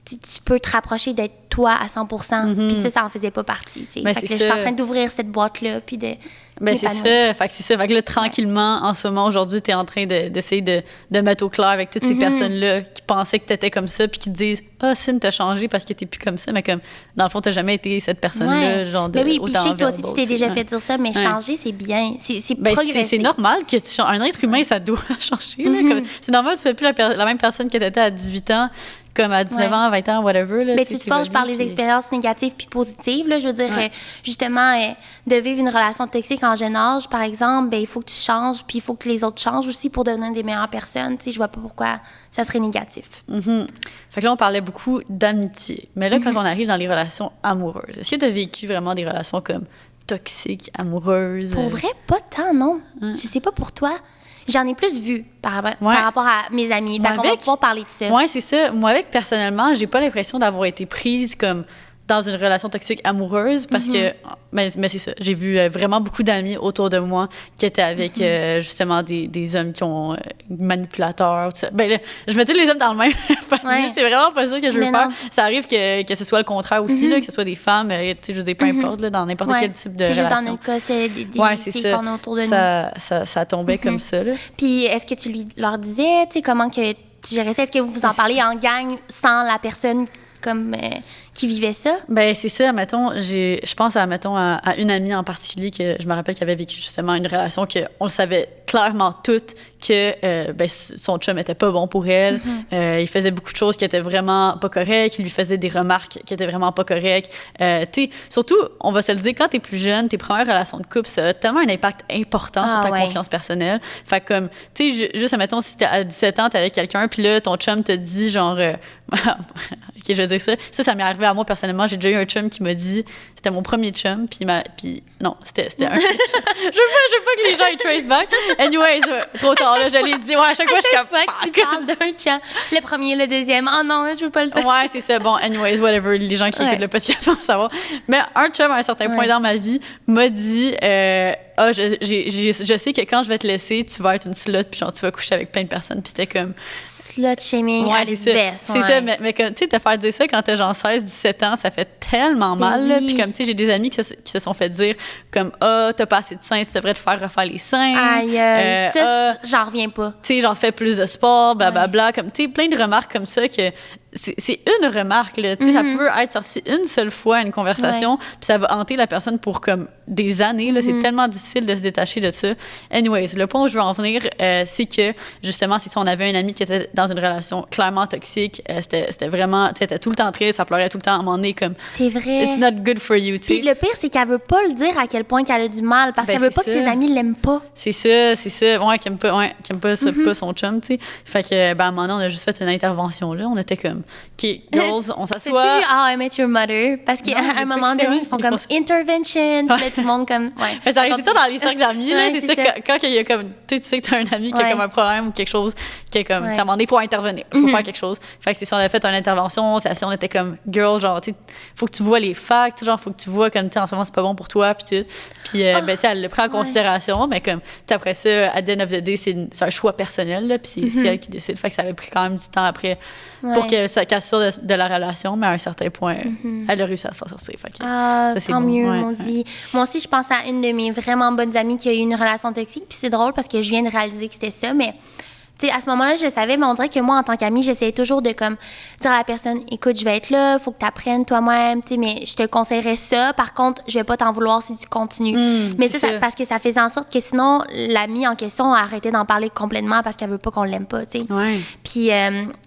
tu peux te rapprocher d'être toi à 100%. Puis ça en faisait pas partie. Fait que là, je suis en train d'ouvrir cette boîte-là. Puis de. C'est ça. Fait que c'est ça. Fait que là, tranquillement, en ce moment, aujourd'hui, tu es en train d'essayer de mettre au clair avec toutes ces personnes-là qui pensaient que tu étais comme ça, puis qui te disent Cyn, t'as changé parce que t'es plus comme ça. Mais comme, dans le fond, t'as jamais été cette personne-là. Genre de, oui, puis je sais que toi aussi, tu t'es déjà fait dire ça, mais changer, c'est bien. C'est progresser. C'est normal que tu changes. Un être humain, ça doit changer. Là, c'est normal, tu fais plus la même personne que t'étais à 18 ans. Comme à 19 ans, 20 ans, whatever. Là, mais tu te forges par les expériences négatives puis positives. Là, je veux dire, justement, de vivre une relation toxique en jeune âge, par exemple, il faut que tu changes, puis il faut que les autres changent aussi pour devenir des meilleures personnes. Je vois pas pourquoi ça serait négatif. Fait que là, on parlait beaucoup d'amitié. Mais là, quand on arrive dans les relations amoureuses, est-ce que tu as vécu vraiment des relations comme toxiques, amoureuses? Pour vrai, pas tant, non. Je sais pas pour toi. J'en ai plus vu par rapport à mes amis. Fait qu'on va pouvoir parler de ça. Oui, c'est ça. Moi, personnellement, j'ai pas l'impression d'avoir été prise comme dans une relation toxique amoureuse parce que... Mais c'est ça. J'ai vu vraiment beaucoup d'amis autour de moi qui étaient avec justement des hommes qui ont manipulateurs, tout ça. Là, je mettais les hommes dans le même panier. C'est vraiment pas ça que je veux faire. Ça arrive que ce soit le contraire aussi, là, que ce soit des femmes, tu sais, je veux dire, peu importe, là, dans n'importe quel type de relation. C'est juste dans notre cas, c'était des filles qu'on a autour de nous. Ça tombait comme ça, là. Puis est-ce que tu leur disais, tu sais, comment que tu gérais ça? Est-ce que vous en parliez en gang sans la personne comme qui vivait ça? C'est ça, mettons, je pense à une amie en particulier que je me rappelle qui avait vécu justement une relation qu'on le savait clairement toutes que son chum était pas bon pour elle. Il faisait beaucoup de choses qui étaient vraiment pas correctes. Il lui faisait des remarques qui étaient vraiment pas correctes. Surtout, on va se le dire, quand t'es plus jeune, tes premières relations de couple, ça a tellement un impact important sur ta confiance personnelle. Fait comme, tu sais, juste, mettons, si t'es à 17 ans, t'es avec quelqu'un, puis là, ton chum te dit genre... OK, je vais dire ça. Ça m'est arrivé à moi personnellement. J'ai déjà eu un chum qui m'a dit, c'était mon premier chum, puis non, c'était un chum. Je veux pas que les gens ils trace back. Anyways, trop tard, là, je l'ai dit. Ouais, à chaque fois, je suis comme... tu parles d'un chum. Le premier, le deuxième. Oh non, je veux pas le dire. Ouais, c'est ça. Bon, anyways, whatever. Les gens qui écoutent le podcast vont savoir. Mais un chum, à un certain point dans ma vie, m'a dit... je sais que quand je vais te laisser, tu vas être une slut, puis genre, tu vas coucher avec plein de personnes. Puis c'était comme... Slut shaming, c'est ça. C'est ça, mais tu sais, te faire dire ça quand t'as genre 16, 17 ans, ça fait tellement mal, là. Puis comme, tu sais, j'ai des amis qui se sont fait dire comme, t'as pas assez de seins, tu devrais te faire refaire les seins. Aïe, ça, j'en reviens pas. Tu sais, genre, fais plus de sport, blablabla. Comme, tu sais, plein de remarques comme ça que c'est une remarque, là. Tu sais, ça peut être sorti une seule fois à une conversation, puis ça va hanter la personne pour comme des années, là. C'est tellement difficile de se détacher de ça. Anyways, le point où je veux en venir, c'est que, justement, si on avait un ami qui était dans une relation clairement toxique, c'était vraiment, tu sais, elle était tout le temps triste, ça pleurait tout le temps, à un moment donné, comme... C'est vrai. It's not good for you, tu sais. Puis le pire, c'est qu'elle veut pas le dire à quel point qu'elle a du mal, parce qu'elle veut pas que ses amis l'aiment pas. C'est ça. Ouais, qui aime pas ça, pas son chum, tu sais. Fait que, ben, à un moment donné, on a juste fait une intervention, là. On était comme, OK, girls, on s'assoit. T'as-tu vu How I Met Your Mother? Parce qu'à un moment donné, ils font comme intervention, puis là, tout le monde comme... Ouais. Mais ça arrive ça dans les cercles d'amis, là. Ouais, c'est ça, quand il y a comme, tu sais que t'as un ami qui a comme un problème ou quelque chose, qui est comme, à un moment donné, il faut intervenir, il faut faire quelque chose. Fait que c'est ça, on a fait une intervention, si on était comme, girl, genre, tu sais, faut que tu vois les facts, genre, faut que tu vois comme, tu sais, en ce moment, c'est pas bon pour toi, puis tout. Puis, ben, tu sais, elle le prend en considération, mais comme, après ça, à the end of the day, c'est un choix personnel, là, puis c'est elle qui décide. Fait que ça avait pris quand même du temps après pour qu'elle sorte de la relation, mais à un certain point, elle a réussi à s'en sortir. Fait que, ça, c'est tant mieux, ouais, Moi aussi, je pense à une de mes vraiment bonnes amies qui a eu une relation toxique, puis c'est drôle parce que je viens de réaliser que c'était ça, mais... Tu sais, à ce moment-là, je savais, mais on dirait que moi, en tant qu'amie, j'essayais toujours de comme dire à la personne, écoute, je vais être là, faut que tu apprennes toi-même, tu sais, mais je te conseillerais ça. Par contre, je vais pas t'en vouloir si tu continues. Mais ça, parce que ça faisait en sorte que sinon, l'amie en question a arrêté d'en parler complètement parce qu'elle veut pas qu'on l'aime pas, tu sais. Ouais. Puis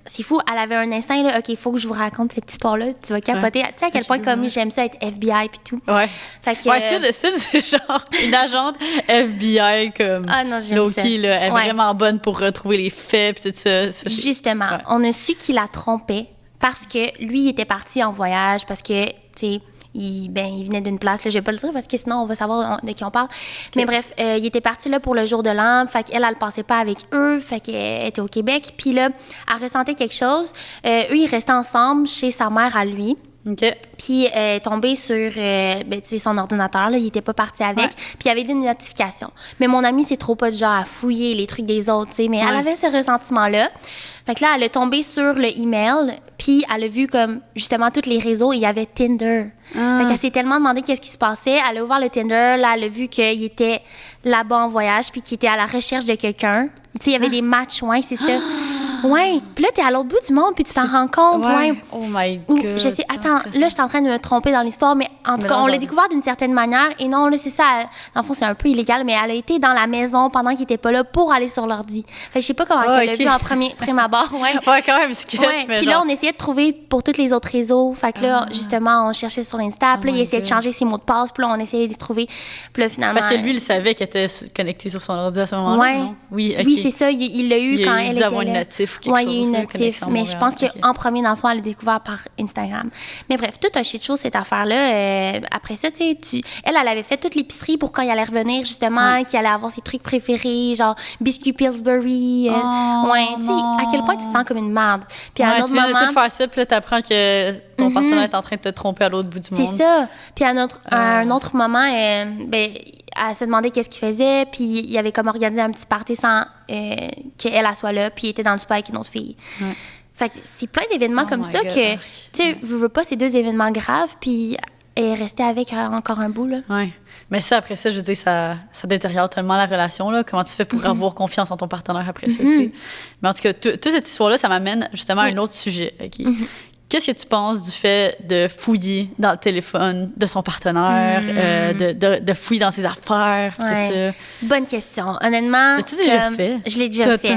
c'est fou, elle avait un instinct, là, OK, il faut que je vous raconte cette histoire-là, tu vas capoter. Tu sais à quel point comme j'aime ça être FBI puis tout. Ouais. Fait que, c'est genre une agente FBI comme Loki, là, elle est vraiment bonne pour retrouver les faits puis tout ça. Justement, on a su qu'il la trompait parce que lui, il était parti en voyage, parce que, tu sais, il venait d'une place, là, je vais pas le dire parce que sinon on va savoir de qui on parle. Okay. Mais bref, il était parti là pour le jour de l'an, fait qu'elle, elle passait pas avec eux, fait qu'elle était au Québec. Puis là, elle ressentait quelque chose. Eux, ils restaient ensemble chez sa mère à lui. OK. Puis elle est tombée sur son ordinateur, là, il était pas parti avec. Puis il y avait des notifications. Mais mon amie, c'est trop pas du genre à fouiller les trucs des autres, tu sais. Mais elle avait ce ressentiment-là. Fait que là, elle est tombée sur le email, puis elle a vu comme, justement, tous les réseaux, il y avait Tinder. Fait qu'elle s'est tellement demandé qu'est-ce qui se passait. Elle a ouvert le Tinder, là, elle a vu qu'il était là-bas en voyage, puis qu'il était à la recherche de quelqu'un. Tu sais, il y avait des matchs, c'est ça. Ouais. Puis là, t'es à l'autre bout du monde, puis tu t'en rends compte, Oh my God. Je sais, attends, là, je suis en train de me tromper dans l'histoire, mais en tout cas, on l'a découvert d'une certaine manière. Et non, là, c'est ça. Dans le fond, c'est un peu illégal, mais elle a été dans la maison pendant qu'il était pas là pour aller sur l'ordi. Fait que je sais pas comment elle l'a vu en prime abord. Ouais, quand même, sketch, mais puis là, on essayait de trouver pour tous les autres réseaux. Fait que là, justement, on cherchait sur l'Insta. Puis là, il essayait de changer ses mots de passe. Puis là, on essayait de les trouver. Puis là, finalement... Parce que lui, il savait qu'elle était connectée sur son ordi à ce moment-là, non? Oui, c'est ça. Il l'a eu quand elle était là. Il a dû avoir une notif quelque chose. Oui, il y a eu une notif. Mais je pense qu'en premier, dans le fond, elle l'a découvert par Instagram. Mais bref, tout un shit show, cette affaire-là. Après ça, tu sais, elle avait fait toute l'épicerie pour quand il allait revenir, justement, qu'il allait avoir ses trucs préférés, genre biscuits Pillsbury. Tu sais, à quel point tu te sens comme une merde. Puis à un autre moment... Tu viens de faire ça, puis là, t'apprends que ton partenaire est en train de te tromper à l'autre bout du monde. C'est ça. Puis à un autre moment, elle se demandait qu'est-ce qu'il faisait, puis il avait comme organisé un petit party sans qu'elle soit là, puis il était dans le spa avec une autre fille. Fait que c'est plein d'événements comme ça que, tu sais, je veux pas ces deux événements graves, puis elle est restée avec encore un bout, là. Ouais. Mais ça, après ça, je veux dire, ça détériore tellement la relation, là. Comment tu fais pour avoir confiance en ton partenaire après ça, tu sais. Mais en tout cas, toute cette histoire-là, ça m'amène justement à un autre sujet, OK? Qu'est-ce que tu penses du fait de fouiller dans le téléphone de son partenaire, de fouiller dans ses affaires, tout ça? Bonne question. Honnêtement, l'as-tu déjà fait? Je l'ai déjà fait.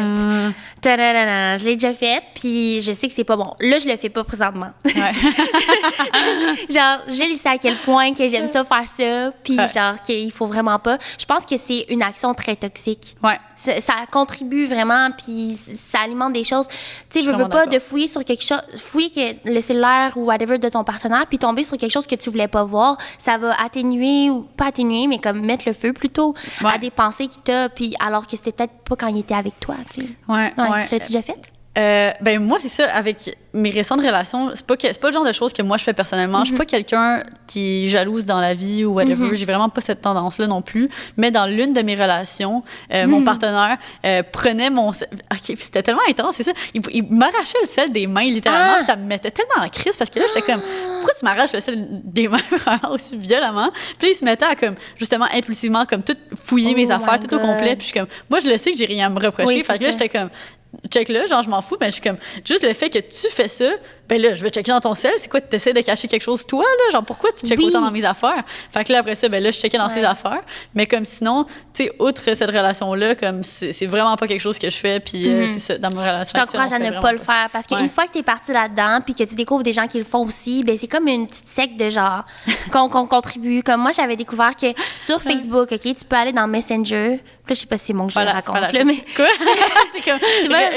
Je l'ai déjà fait, puis je sais que c'est pas bon. Là, je le fais pas présentement. Genre, je le sais à quel point que j'aime ça faire ça, puis genre qu'il faut vraiment pas. Je pense que c'est une action très toxique. Ouais. Ça contribue vraiment, puis ça alimente des choses. Tu sais, je veux pas de fouiller sur quelque chose, fouiller le cellulaire ou whatever de ton partenaire, puis tomber sur quelque chose que tu voulais pas voir. Ça va atténuer, ou pas atténuer, mais comme mettre le feu plutôt à des pensées qu'il t'a, puis alors que c'était peut-être pas quand il était avec toi, tu sais. Tu l'as-tu déjà fait? Ben moi, c'est ça, avec mes récentes relations, c'est pas le genre de choses que moi je fais personnellement. Je suis pas quelqu'un qui est jalouse dans la vie ou whatever. J'ai vraiment pas cette tendance-là non plus. Mais dans l'une de mes relations, mon partenaire prenait mon... OK, puis c'était tellement intense, c'est ça. Il m'arrachait le sel des mains, littéralement. Ça me mettait tellement en crise parce que là, j'étais comme, pourquoi tu m'arraches le sel des mains vraiment aussi violemment? Puis là, il se mettait à, comme, justement, impulsivement, comme tout fouiller mes affaires, tout au complet. Puis je suis comme, moi, je le sais que j'ai rien à me reprocher. Fait que là, j'étais comme... check là, genre je m'en fous, mais je suis comme juste le fait que tu fais ça ben là, je vais checker dans ton cell. C'est quoi, tu essaies de cacher quelque chose, toi, là? Genre, pourquoi tu checkes autant dans mes affaires? Fait que là, après ça, ben là, je checkais dans ses affaires. Mais comme sinon, tu sais, outre cette relation-là, comme c'est vraiment pas quelque chose que je fais. Puis c'est ça, dans ma relation. Je t'encourage à ne pas le faire. Parce qu'une fois que t'es parti là-dedans, puis que tu découvres des gens qui le font aussi, ben c'est comme une petite secte de genre qu'on contribue. Comme moi, j'avais découvert que sur Facebook, OK, tu peux aller dans Messenger. Puis là, je sais pas si c'est bon que je le raconte, là, mais... Quoi? C'est comme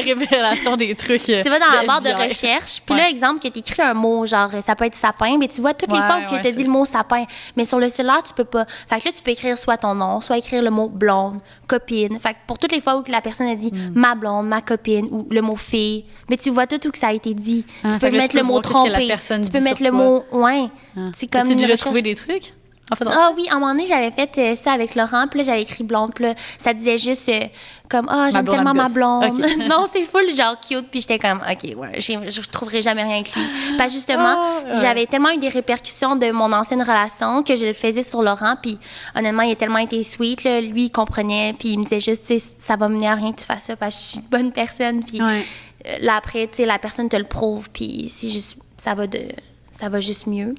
révélation des trucs. Tu vas dans la barre de recherche, puis là, exemple, que tu écris un mot, genre, ça peut être sapin, mais tu vois toutes les fois que tu as dit le mot sapin. Mais sur le cellulaire, tu peux pas. Fait que là, tu peux écrire soit ton nom, soit écrire le mot blonde, copine. Fait que pour toutes les fois où la personne a dit ma blonde, ma copine, ou le mot fille, mais tu vois tout où que ça a été dit. Tu peux mettre le mot trompé. Tu peux mettre le mot... Ouais. C'est comme une recherche. Tu as déjà trouvé des trucs? Oui, à un moment donné, j'avais fait ça avec Laurent, puis là, j'avais écrit blonde, puis là, ça disait juste comme j'aime tellement ma blonde. Okay. Non, c'est full genre cute, puis j'étais comme OK, ouais, je trouverai jamais rien avec lui. Parce que justement, j'avais tellement eu des répercussions de mon ancienne relation que je le faisais sur Laurent, puis honnêtement, il a tellement été sweet, là, lui, il comprenait, puis il me disait juste, tu sais, ça va mener à rien que tu fasses ça, parce que je suis une bonne personne, puis là, après, tu sais, la personne te le prouve, puis c'est juste, ça va juste mieux.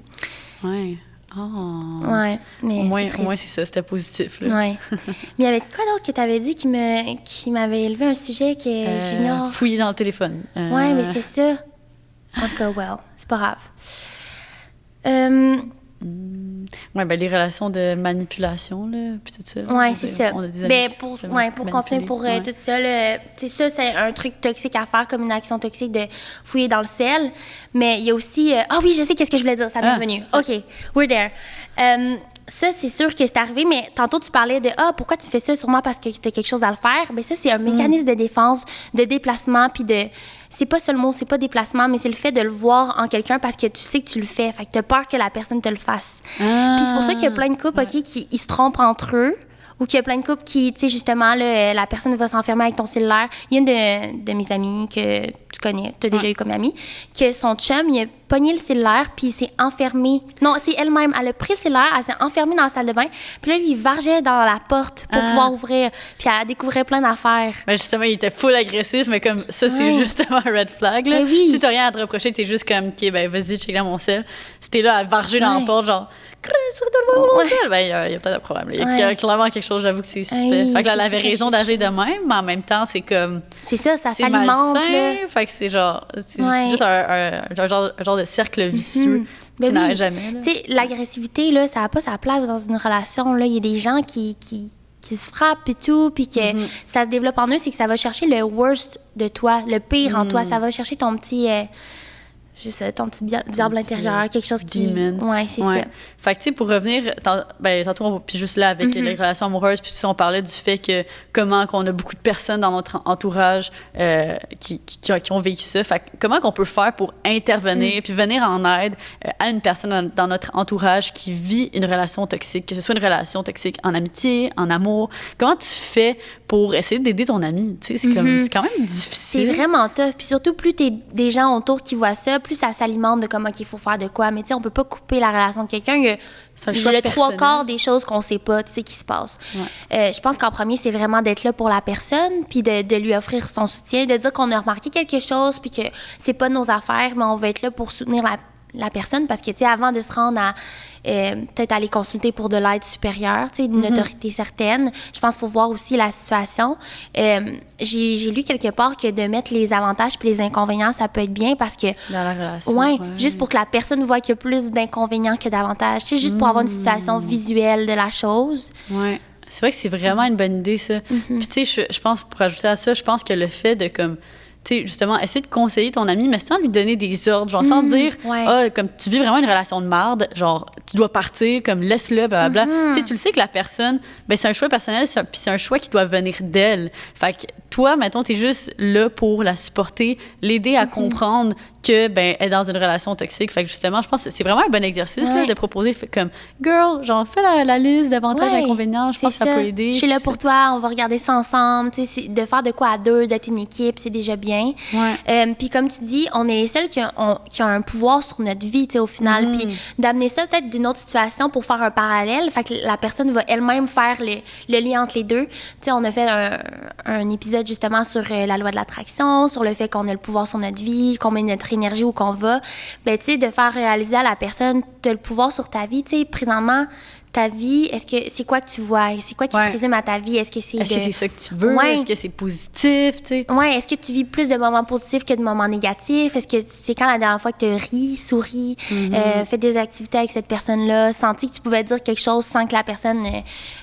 Ouais. Oh. Ouais, mais au moins c'est ça, c'était positif. Là. Ouais. Mais il y avait quoi d'autre que tu avais dit qui m'avait élevé un sujet que j'ignore? Fouiller dans le téléphone. Ouais, mais c'était ça. En tout cas, c'est pas grave. Ouais, ben les relations de manipulation, là, puis tout ça. Ouais, c'est ça. On a des amis pour continuer pour tout ça, tu sais, ça, c'est un truc toxique à faire, comme une action toxique de fouiller dans le sel. Mais il y a aussi... oui, je sais qu'est-ce que je voulais dire, ça m'est revenu. OK, we're there. Ça, c'est sûr que c'est arrivé, mais tantôt, tu parlais de pourquoi tu fais ça? Sûrement parce que tu as quelque chose à le faire. Bien, ça, c'est un mécanisme de défense, de déplacement, puis de... C'est pas ça le mot, c'est pas déplacement, mais c'est le fait de le voir en quelqu'un parce que tu sais que tu le fais. Fait que t'as peur que la personne te le fasse. Puis c'est pour ça qu'il y a plein de couples, OK, qui se trompent entre eux. Ou qu'il y a plein de couples qui, tu sais, justement, là, la personne va s'enfermer avec ton cellulaire. Il y a une de mes amies que tu connais, tu as déjà eu comme amie, que son chum, il a pogné le cellulaire, puis il s'est enfermé. Non, c'est elle-même. Elle a pris le cellulaire, elle s'est enfermée dans la salle de bain, puis là, lui, il vargeait dans la porte pour pouvoir ouvrir, puis elle découvrait plein d'affaires. Mais justement, il était full agressif, mais comme ça, c'est justement un red flag, là. Oui. Si t'as rien à te reprocher, t'es juste comme, OK, ben vas-y, check là mon cell. Si t'es là à varger dans la porte, genre... Ben, il y a peut-être un problème. Il y a clairement quelque chose, j'avoue que c'est suspect. Fait que là, elle avait raison d'agir de même, mais en même temps, c'est comme... C'est ça s'alimente. Fait que c'est genre... C'est juste un genre de cercle vicieux qui n'arrête jamais. Tu sais, l'agressivité, là, ça n'a pas sa place dans une relation. Là. Il y a des gens qui se frappent et tout, puis que ça se développe en eux, c'est que ça va chercher le worst de toi, le pire en toi. Ça va chercher ton petit... juste ton petit diable intérieur, quelque chose qui... Ouais, c'est ça. Fait que, tu sais, pour revenir, tantôt, puis juste là, avec les relations amoureuses, puis tout ça, on parlait du fait que comment qu'on a beaucoup de personnes dans notre entourage qui ont vécu ça. Fait que comment qu'on peut faire pour intervenir, puis venir en aide à une personne dans notre entourage qui vit une relation toxique, que ce soit une relation toxique en amitié, en amour. Comment tu fais pour essayer d'aider ton ami? Tu sais, c'est quand même difficile. C'est vraiment tough. Puis surtout, plus t'es des gens autour qui voient ça, plus ça s'alimente de comment il faut faire de quoi. Mais tu sais, on peut pas couper la relation de quelqu'un. Il y a le 3/4 des choses qu'on sait pas, tu sais, qui se passent. Ouais. Je pense qu'en premier, c'est vraiment d'être là pour la personne, puis de lui offrir son soutien, de dire qu'on a remarqué quelque chose, puis que c'est pas nos affaires, mais on va être là pour soutenir la personne, parce que, tu sais, avant de se rendre à peut-être aller consulter pour de l'aide supérieure, tu sais, d'une autorité certaine, je pense qu'il faut voir aussi la situation. J'ai lu quelque part que de mettre les avantages puis les inconvénients, ça peut être bien parce que... Dans la relation. Ouais, juste pour que la personne voit qu'il y a plus d'inconvénients que d'avantages. Tu sais, juste pour avoir une situation visuelle de la chose. Ouais. C'est vrai que c'est vraiment une bonne idée, ça. Puis, tu sais, je pense, pour ajouter à ça, je pense que le fait de, comme... tu sais, justement, essayer de conseiller ton ami, mais sans lui donner des ordres, genre sans dire, comme tu vis vraiment une relation de marde, genre, tu dois partir, comme laisse-le, blablabla. Tu sais, tu le sais que la personne, ben c'est un choix personnel, puis c'est un choix qui doit venir d'elle. Fait que toi, mettons, t'es juste là pour la supporter, l'aider à comprendre que, ben, elle est dans une relation toxique. Fait que justement, je pense que c'est vraiment un bon exercice, là, de proposer, comme, girl, genre, fais la liste d'avantages et inconvénients, je pense que ça peut aider. Je suis là pour toi, on va regarder ça ensemble, tu sais, de faire de quoi à deux, d'être une équipe, c'est déjà bien. Puis comme tu dis, on est les seuls qui ont un pouvoir sur notre vie, tu sais, au final. Puis d'amener ça peut-être d'une autre situation pour faire un parallèle, fait que la personne va elle-même faire le lien entre les deux. Tu sais, on a fait un épisode épisode justement sur la loi de l'attraction, sur le fait qu'on a le pouvoir sur notre vie, qu'on met notre énergie où qu'on va, ben tu sais, de faire réaliser à la personne, tu as le pouvoir sur ta vie, tu sais, présentement, ta vie, est-ce que c'est quoi que tu vois? C'est quoi qui se résume à ta vie? Est-ce que c'est ça que tu veux? Est-ce que c'est positif? Tu sais? Ouais, est-ce que tu vis plus de moments positifs que de moments négatifs? Est-ce que c'est quand la dernière fois que tu as ri, souri, fait des activités avec cette personne-là, senti que tu pouvais dire quelque chose sans que la personne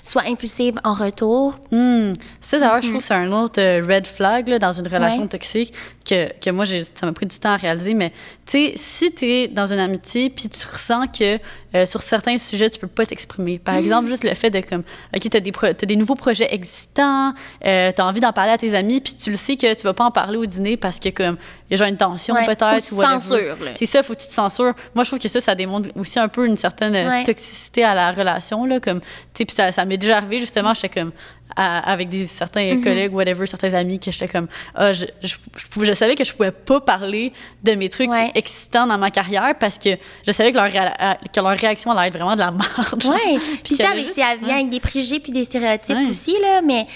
soit impulsive en retour? Ça, d'ailleurs, je trouve que c'est un autre red flag là, dans une relation toxique que moi, ça m'a pris du temps à réaliser. Mais tu sais, si tu es dans une amitié puis tu ressens que sur certains sujets, tu peux pas t'exprimer. Par exemple, juste le fait de comme, OK, t'as des nouveaux projets existants, t'as envie d'en parler à tes amis, puis tu le sais que tu vas pas en parler au dîner parce que comme il y a genre une tension peut-être. Faut que tu te censures. C'est ça, faut que tu te censures. Moi, je trouve que ça démontre aussi un peu une certaine toxicité à la relation, là, comme, tu sais, puis ça m'est déjà arrivé, justement, j'étais comme, avec certains collègues, whatever, certains amis, que j'étais comme, je savais que je pouvais pas parler de mes trucs excitants dans ma carrière parce que je savais que leur réaction allait être vraiment de la merde. Oui, puis ça vient avec des préjugés puis des stéréotypes aussi, là, mais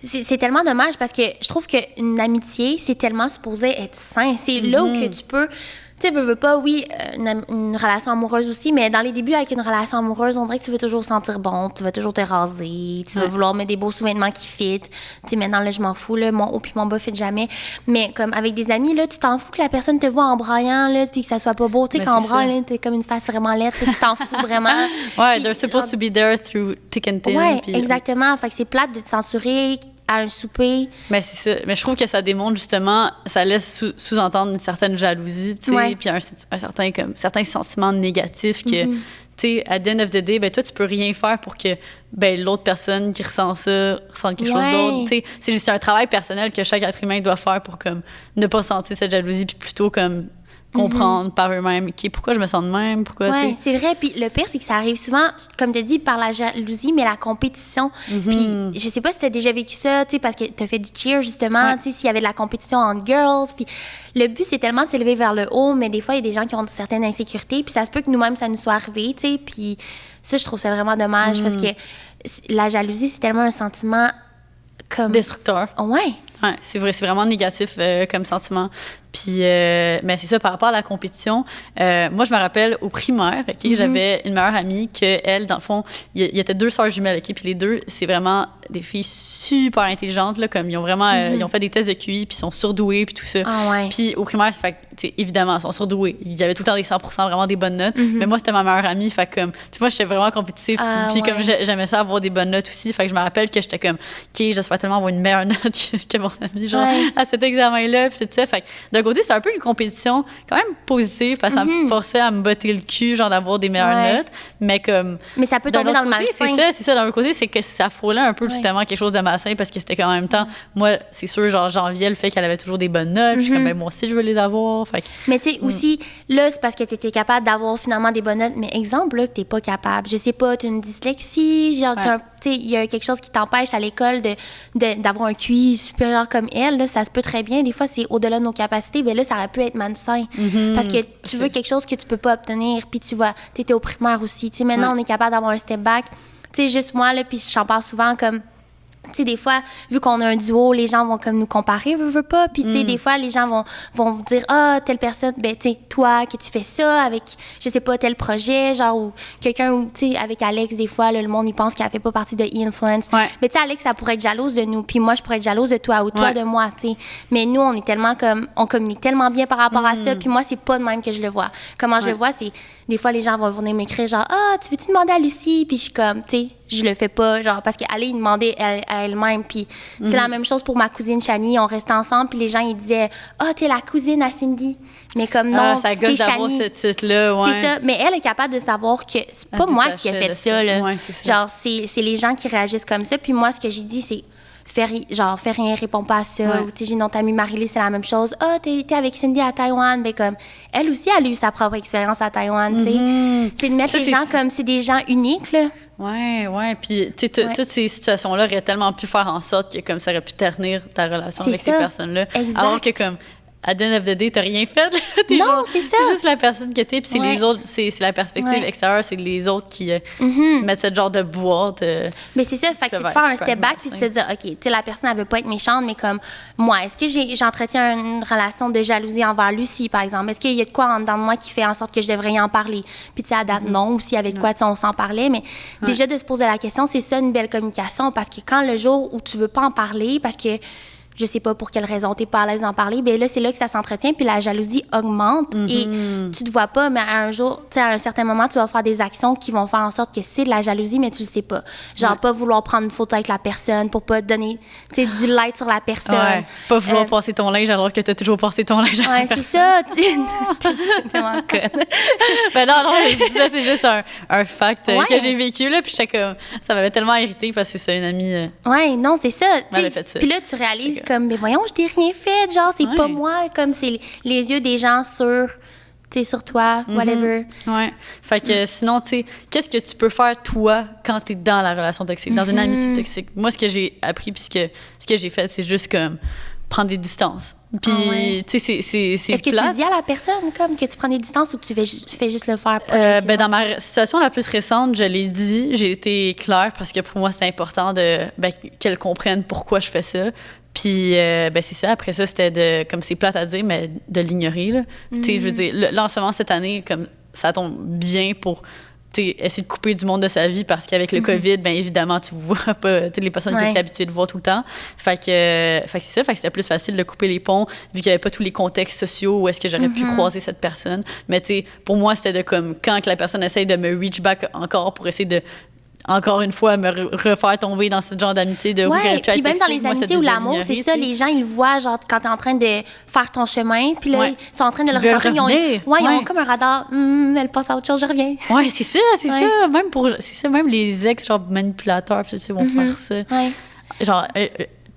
c'est tellement dommage parce que je trouve qu'une amitié, c'est tellement supposé être sain. C'est là où que tu peux... Tu sais, veux pas, oui, une relation amoureuse aussi, mais dans les débuts, avec une relation amoureuse, on dirait que tu veux toujours sentir bon, tu veux toujours te raser, tu veux vouloir mettre des beaux sous-vêtements qui fit. Tu sais, maintenant, là, je m'en fous, là, mon haut puis mon bas fit jamais. Mais comme avec des amis, là, tu t'en fous que la personne te voit en braillant, là, puis que ça soit pas beau. Tu sais, quand on braille, là, t'es comme une face vraiment laide, tu t'en fous vraiment. Ouais, they're supposed to be there through thick and thin. Ouais, exactement. Fait que c'est plate de te censurer à un souper. Mais c'est ça. Mais je trouve que ça démontre justement, ça laisse sous-entendre une certaine jalousie, tu sais, puis un certain sentiment négatif que, tu sais, à the end of the day, ben toi, tu peux rien faire pour que l'autre personne qui ressent ça ressente quelque chose d'autre. Tu sais, c'est un travail personnel que chaque être humain doit faire pour comme ne pas sentir cette jalousie, puis plutôt comme comprendre par eux-mêmes pourquoi je me sens de même, pourquoi. Oui, c'est vrai. Puis le pire, c'est que ça arrive souvent, comme tu as dit, par la jalousie, mais la compétition. Puis je sais pas si tu as déjà vécu ça, tu sais, parce que tu as fait du cheer, justement, tu sais, s'il y avait de la compétition entre girls. Puis le but, c'est tellement de s'élever vers le haut, mais des fois, il y a des gens qui ont certaines insécurités. Puis ça se peut que nous-mêmes, ça nous soit arrivé, tu sais. Puis ça, je trouve ça vraiment dommage parce que la jalousie, c'est tellement un sentiment comme... destructeur. Ouais. Ouais, c'est vrai, c'est vraiment négatif comme sentiment. Puis, mais c'est ça, par rapport à la compétition, moi, je me rappelle au primaire, OK, j'avais une meilleure amie que elle, dans le fond, il y était 2 sœurs jumelles, OK, puis les deux, c'est vraiment des filles super intelligentes, là, comme ils ont vraiment, ils ont fait des tests de QI, puis ils sont surdouées, puis tout ça. Puis au primaire, fait que, évidemment, ils sont surdouées. Il y avait tout le temps des 100%, vraiment des bonnes notes. Mais moi, c'était ma meilleure amie, fait comme, puis moi, j'étais vraiment compétitive, puis comme j'aimais ça avoir des bonnes notes aussi, fait que je me rappelle que j'étais comme, OK, j'espère tellement avoir une meilleure note que mon amie, genre, à cet examen-là, puis tout ça. Fait que d'un côté, c'est un peu une compétition quand même positive, parce que ça me forçait à me botter le cul, genre d'avoir des meilleures notes, mais comme... Mais ça peut tomber dans le malsain. C'est ça, d'un autre côté, c'est que ça frôlait un peu justement quelque chose de malsain, parce que c'était quand même temps, moi, c'est sûr, genre, j'enviais le fait qu'elle avait toujours des bonnes notes, puis je suis comme, ben, moi aussi, je veux les avoir, fait que... Mais tu sais, aussi, là, c'est parce que t'étais capable d'avoir finalement des bonnes notes, mais exemple, là, que t'es pas capable, je sais pas, t'as une dyslexie, genre, tu sais, il y a quelque chose qui t'empêche à l'école d'avoir un QI supérieur comme elle, là, ça se peut très bien, des fois, c'est au-delà de nos capacités, mais là, ça aurait pu être malsain, parce que tu veux quelque chose que tu peux pas obtenir, puis t'étais au primaire aussi, tu sais, maintenant, on est capable d'avoir un step back, tu sais, juste moi, là, puis j'en parle souvent comme... Tu sais, des fois, vu qu'on a un duo, les gens vont comme nous comparer, veux pas. Puis, tu sais, des fois, les gens vont vous dire, telle personne, ben, tu sais, toi, que tu fais ça avec, je sais pas, tel projet, genre, ou quelqu'un, tu sais, avec Alex, des fois, là, le monde, il pense qu'elle fait pas partie de E-Influence. Mais, tu sais, Alex, ça pourrait être jalouse de nous. Puis moi, je pourrais être jalouse de toi ou toi de moi, tu sais. Mais nous, on est tellement comme, on communique tellement bien par rapport à ça. Puis moi, c'est pas de même que je le vois. Comment je le vois, c'est, des fois, les gens vont venir m'écrire, genre, tu veux-tu demander à Lucie? Puis je suis comme, tu sais, je le fais pas, genre, parce qu'elle allait y demander à elle-même. Puis c'est la même chose pour ma cousine Chani. On restait ensemble, puis les gens, ils disaient, t'es la cousine à Cindy. Mais comme non, ça gosse d'avoir ce titre-là, C'est ça. Mais elle est capable de savoir que c'est pas moi qui ai fait ça, là. C'est ça. Genre, c'est les gens qui réagissent comme ça. Puis moi, ce que j'ai dit, c'est, fais rien, réponds pas à ça. Ou, tu sais, j'ai une autre amie, Marie-Lise, c'est la même chose. T'es avec Cindy à Taïwan. Ben, comme, elle aussi, elle a eu sa propre expérience à Taïwan, tu sais. C'est de mettre les gens comme c'est des gens uniques, là. Ouais. Puis, tu sais, toutes ces situations-là auraient tellement pu faire en sorte que, comme, ça aurait pu ternir ta relation avec ces personnes-là. Exact. Alors que, comme, à the end of the day, t'as rien fait. T'es non, genre, c'est ça. C'est juste la personne que t'es, puis c'est les autres, c'est la perspective extérieure, c'est les autres qui mettent ce genre de boîte. Mais c'est ça, fait que c'est de faire un step back puis de se dire, OK, tu sais, la personne, elle veut pas être méchante, mais comme moi, est-ce que j'entretiens une relation de jalousie envers Lucie, par exemple? Est-ce qu'il y a de quoi en dedans de moi qui fait en sorte que je devrais y en parler? Puis, tu sais, à date, non, ou si avec quoi, tu sais, on s'en parlait, mais déjà de se poser la question, c'est ça une belle communication, parce que quand le jour où tu veux pas en parler, parce que je sais pas pour quelle raison t'es pas à l'aise d'en parler, bien là, c'est là que ça s'entretient, puis la jalousie augmente et tu te vois pas, mais à un jour, tu sais, à un certain moment, tu vas faire des actions qui vont faire en sorte que c'est de la jalousie, mais tu le sais pas. Genre, pas vouloir prendre une photo avec la personne pour pas donner, tu sais, du light sur la personne. Ouais. Pas vouloir passer ton linge alors que t'as toujours passé ton linge. Ouais, c'est ça. T'es vraiment conne. Ben non, ça, c'est juste un fact que j'ai vécu, là, puis j'étais comme, ça m'avait tellement irrité parce que c'est une amie. Ouais, non, c'est ça. Fait ça. Puis là, tu réalises comme, mais voyons, je t'ai rien fait, genre, c'est pas moi, comme c'est les yeux des gens sur toi, whatever. Ouais. Fait que sinon, tu sais, qu'est-ce que tu peux faire, toi, quand t'es dans la relation toxique, dans une amitié toxique? Moi, ce que j'ai appris, puis ce que j'ai fait, c'est juste comme prendre des distances. Puis, tu sais, c'est Est-ce que tu dis à la personne, comme, que tu prends des distances ou tu fais juste le faire? Ben, dans ma situation la plus récente, je l'ai dit, j'ai été claire parce que pour moi, c'était important qu'elle comprenne pourquoi je fais ça. Puis, ben c'est ça. Après ça, c'était comme c'est plate à dire, mais de l'ignorer, là. Tu sais, je veux dire, là, en ce moment, cette année, comme ça tombe bien pour essayer de couper du monde de sa vie parce qu'avec le COVID, bien évidemment, tu vois pas toutes les personnes que tu es habitué de voir tout le temps. Fait que c'est ça. Fait que c'était plus facile de couper les ponts vu qu'il n'y avait pas tous les contextes sociaux où est-ce que j'aurais pu croiser cette personne. Mais tu sais, pour moi, c'était de comme quand que la personne essaye de me reach back encore pour essayer de encore une fois, me refaire tomber dans ce genre d'amitié de puis même dans les amitiés ou l'amour, c'est ça, les gens, ils le voient, genre, quand t'es en train de faire ton chemin, puis là, ils sont en train de le retenir. Ils ont comme un radar. Elle passe à autre chose, je reviens. Ouais, c'est ça, c'est ça. Même les ex, genre, manipulateurs, puis vont faire ça. Ouais. Genre,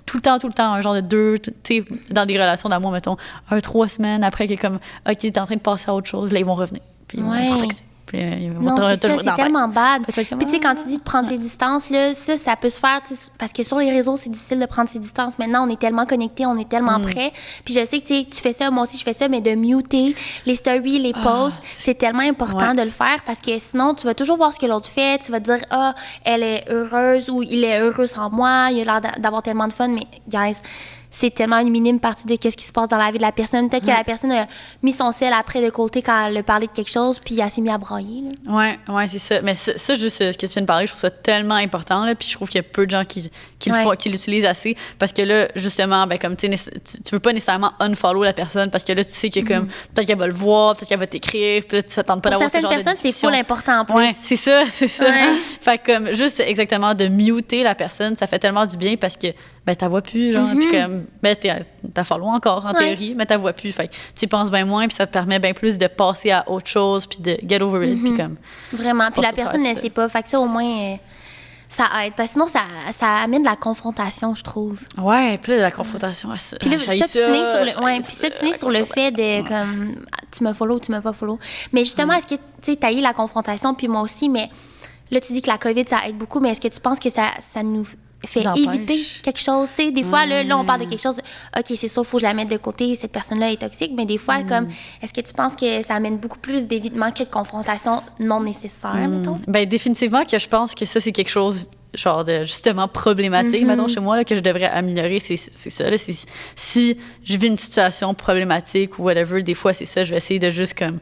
tout le temps, un genre de 2, tu sais, dans des relations d'amour, mettons, 3 semaines après, qui est comme, OK, t'es en train de passer à autre chose, là, ils vont revenir. Puis ils vont contacter. Non, c'est ça, c'est tellement bad. Puis tu sais, quand tu dis de prendre tes distances, là, ça peut se faire, parce que sur les réseaux, c'est difficile de prendre ses distances. Maintenant, on est tellement connectés, on est tellement prêts. Puis je sais que tu fais ça, moi aussi je fais ça, mais de muter les stories, les posts, c'est tellement important de le faire parce que sinon, tu vas toujours voir ce que l'autre fait. Tu vas te dire, elle est heureuse ou il est heureux sans moi, il a l'air d'avoir tellement de fun. Mais, guys, c'est tellement une minime partie de qu'est-ce qui se passe dans la vie de la personne. Peut-être que la personne a mis son sel après de côté quand elle a parlé de quelque chose, puis elle s'est mis à brailler. Là. Ouais, c'est ça. Mais ça, juste ce que tu viens de parler, je trouve ça tellement important. Là, puis je trouve qu'il y a peu de gens qui l'utilisent assez. Parce que là, justement, ben, comme tu veux pas nécessairement unfollow la personne parce que là, tu sais que comme peut-être qu'elle va le voir, peut-être qu'elle va t'écrire, puis là, tu t'attends pas d'avoir ce genre de discussion. Certaines personnes, c'est full important en plus. Ouais, c'est ça. Ouais. Fait que comme juste exactement de muter la personne, ça fait tellement du bien parce que ben t'as vois plus, genre, puis comme, ben t'as follow encore, en théorie, mais t'as vois plus, fait que tu y penses bien moins, puis ça te permet bien plus de passer à autre chose, puis de get over it, puis comme... Vraiment, puis la personne ne sait pas, fait que ça, au moins, ça aide, parce que sinon, ça amène de la confrontation, je trouve. Ouais, puis là, la confrontation, puis là, s'obstiner sur le fait de, comme, tu me follow ou tu m'as pas follow. Mais justement, est-ce que, tu sais, t'as eu la confrontation, puis moi aussi, mais là, tu dis que la COVID, ça aide beaucoup, mais est-ce que tu penses que ça nous fait éviter quelque chose, tu sais, des fois là on parle de quelque chose OK, c'est ça, faut que je la mette de côté, cette personne-là est toxique, mais des fois comme est-ce que tu penses que ça amène beaucoup plus d'évitement que de confrontation non nécessaire, mettons? Ben définitivement que je pense que ça c'est quelque chose genre de justement problématique mettons chez moi là, que je devrais améliorer, c'est ça là, si je vis une situation problématique ou whatever, des fois c'est ça, je vais essayer de juste comme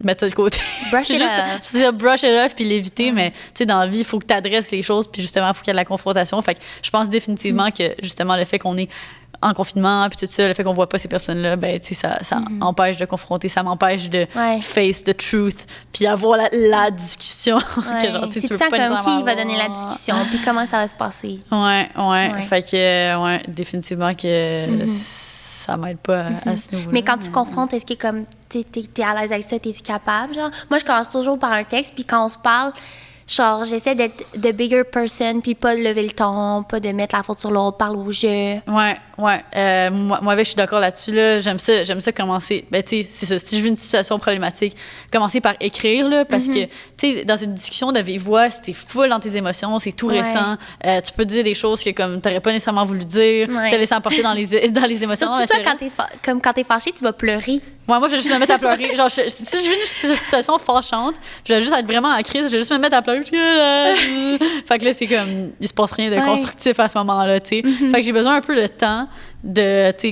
mettre ça de côté. Brush it off. C'est-à-dire brush it off puis l'éviter, mais tu sais, dans la vie, il faut que tu adresses les choses, puis justement, il faut qu'il y ait de la confrontation. Fait que je pense définitivement que justement, le fait qu'on est en confinement, puis tout ça, le fait qu'on voit pas ces personnes-là, ben, tu sais, ça empêche de confronter, ça m'empêche de face the truth, puis avoir la discussion. Que, genre, c'est tout ça comme qui va donner la discussion, puis comment ça va se passer. Ouais. Fait que, définitivement que... ça m'aide pas à ce niveau-là. Mais quand tu confrontes, est-ce que comme t'es à l'aise avec ça, t'es-tu capable, genre? Moi, je commence toujours par un texte, puis quand on se parle, Genre, j'essaie d'être the bigger person, puis pas de lever le ton, pas de mettre la faute sur l'autre, parler au jeu. Ouais. Moi, je suis d'accord là-dessus. Là. J'aime ça commencer. Ben, tu sais, c'est ça. Si je vis une situation problématique, commencer par écrire, là, parce que, tu sais, dans une discussion de vive voix, si t'es full dans tes émotions, c'est tout récent. Tu peux dire des choses que, comme, t'aurais pas nécessairement voulu dire, te laisser emporter dans les émotions. Surtout toi, quand t'es fâché, tu vas pleurer. Moi, je vais juste me mettre à pleurer. Genre, si je vis une situation fâchante, je vais juste être vraiment en crise, je vais juste me mettre à pleurer. Fait que là, c'est comme, il se passe rien de constructif à ce moment-là, tu sais. Fait que j'ai besoin un peu de temps de, tu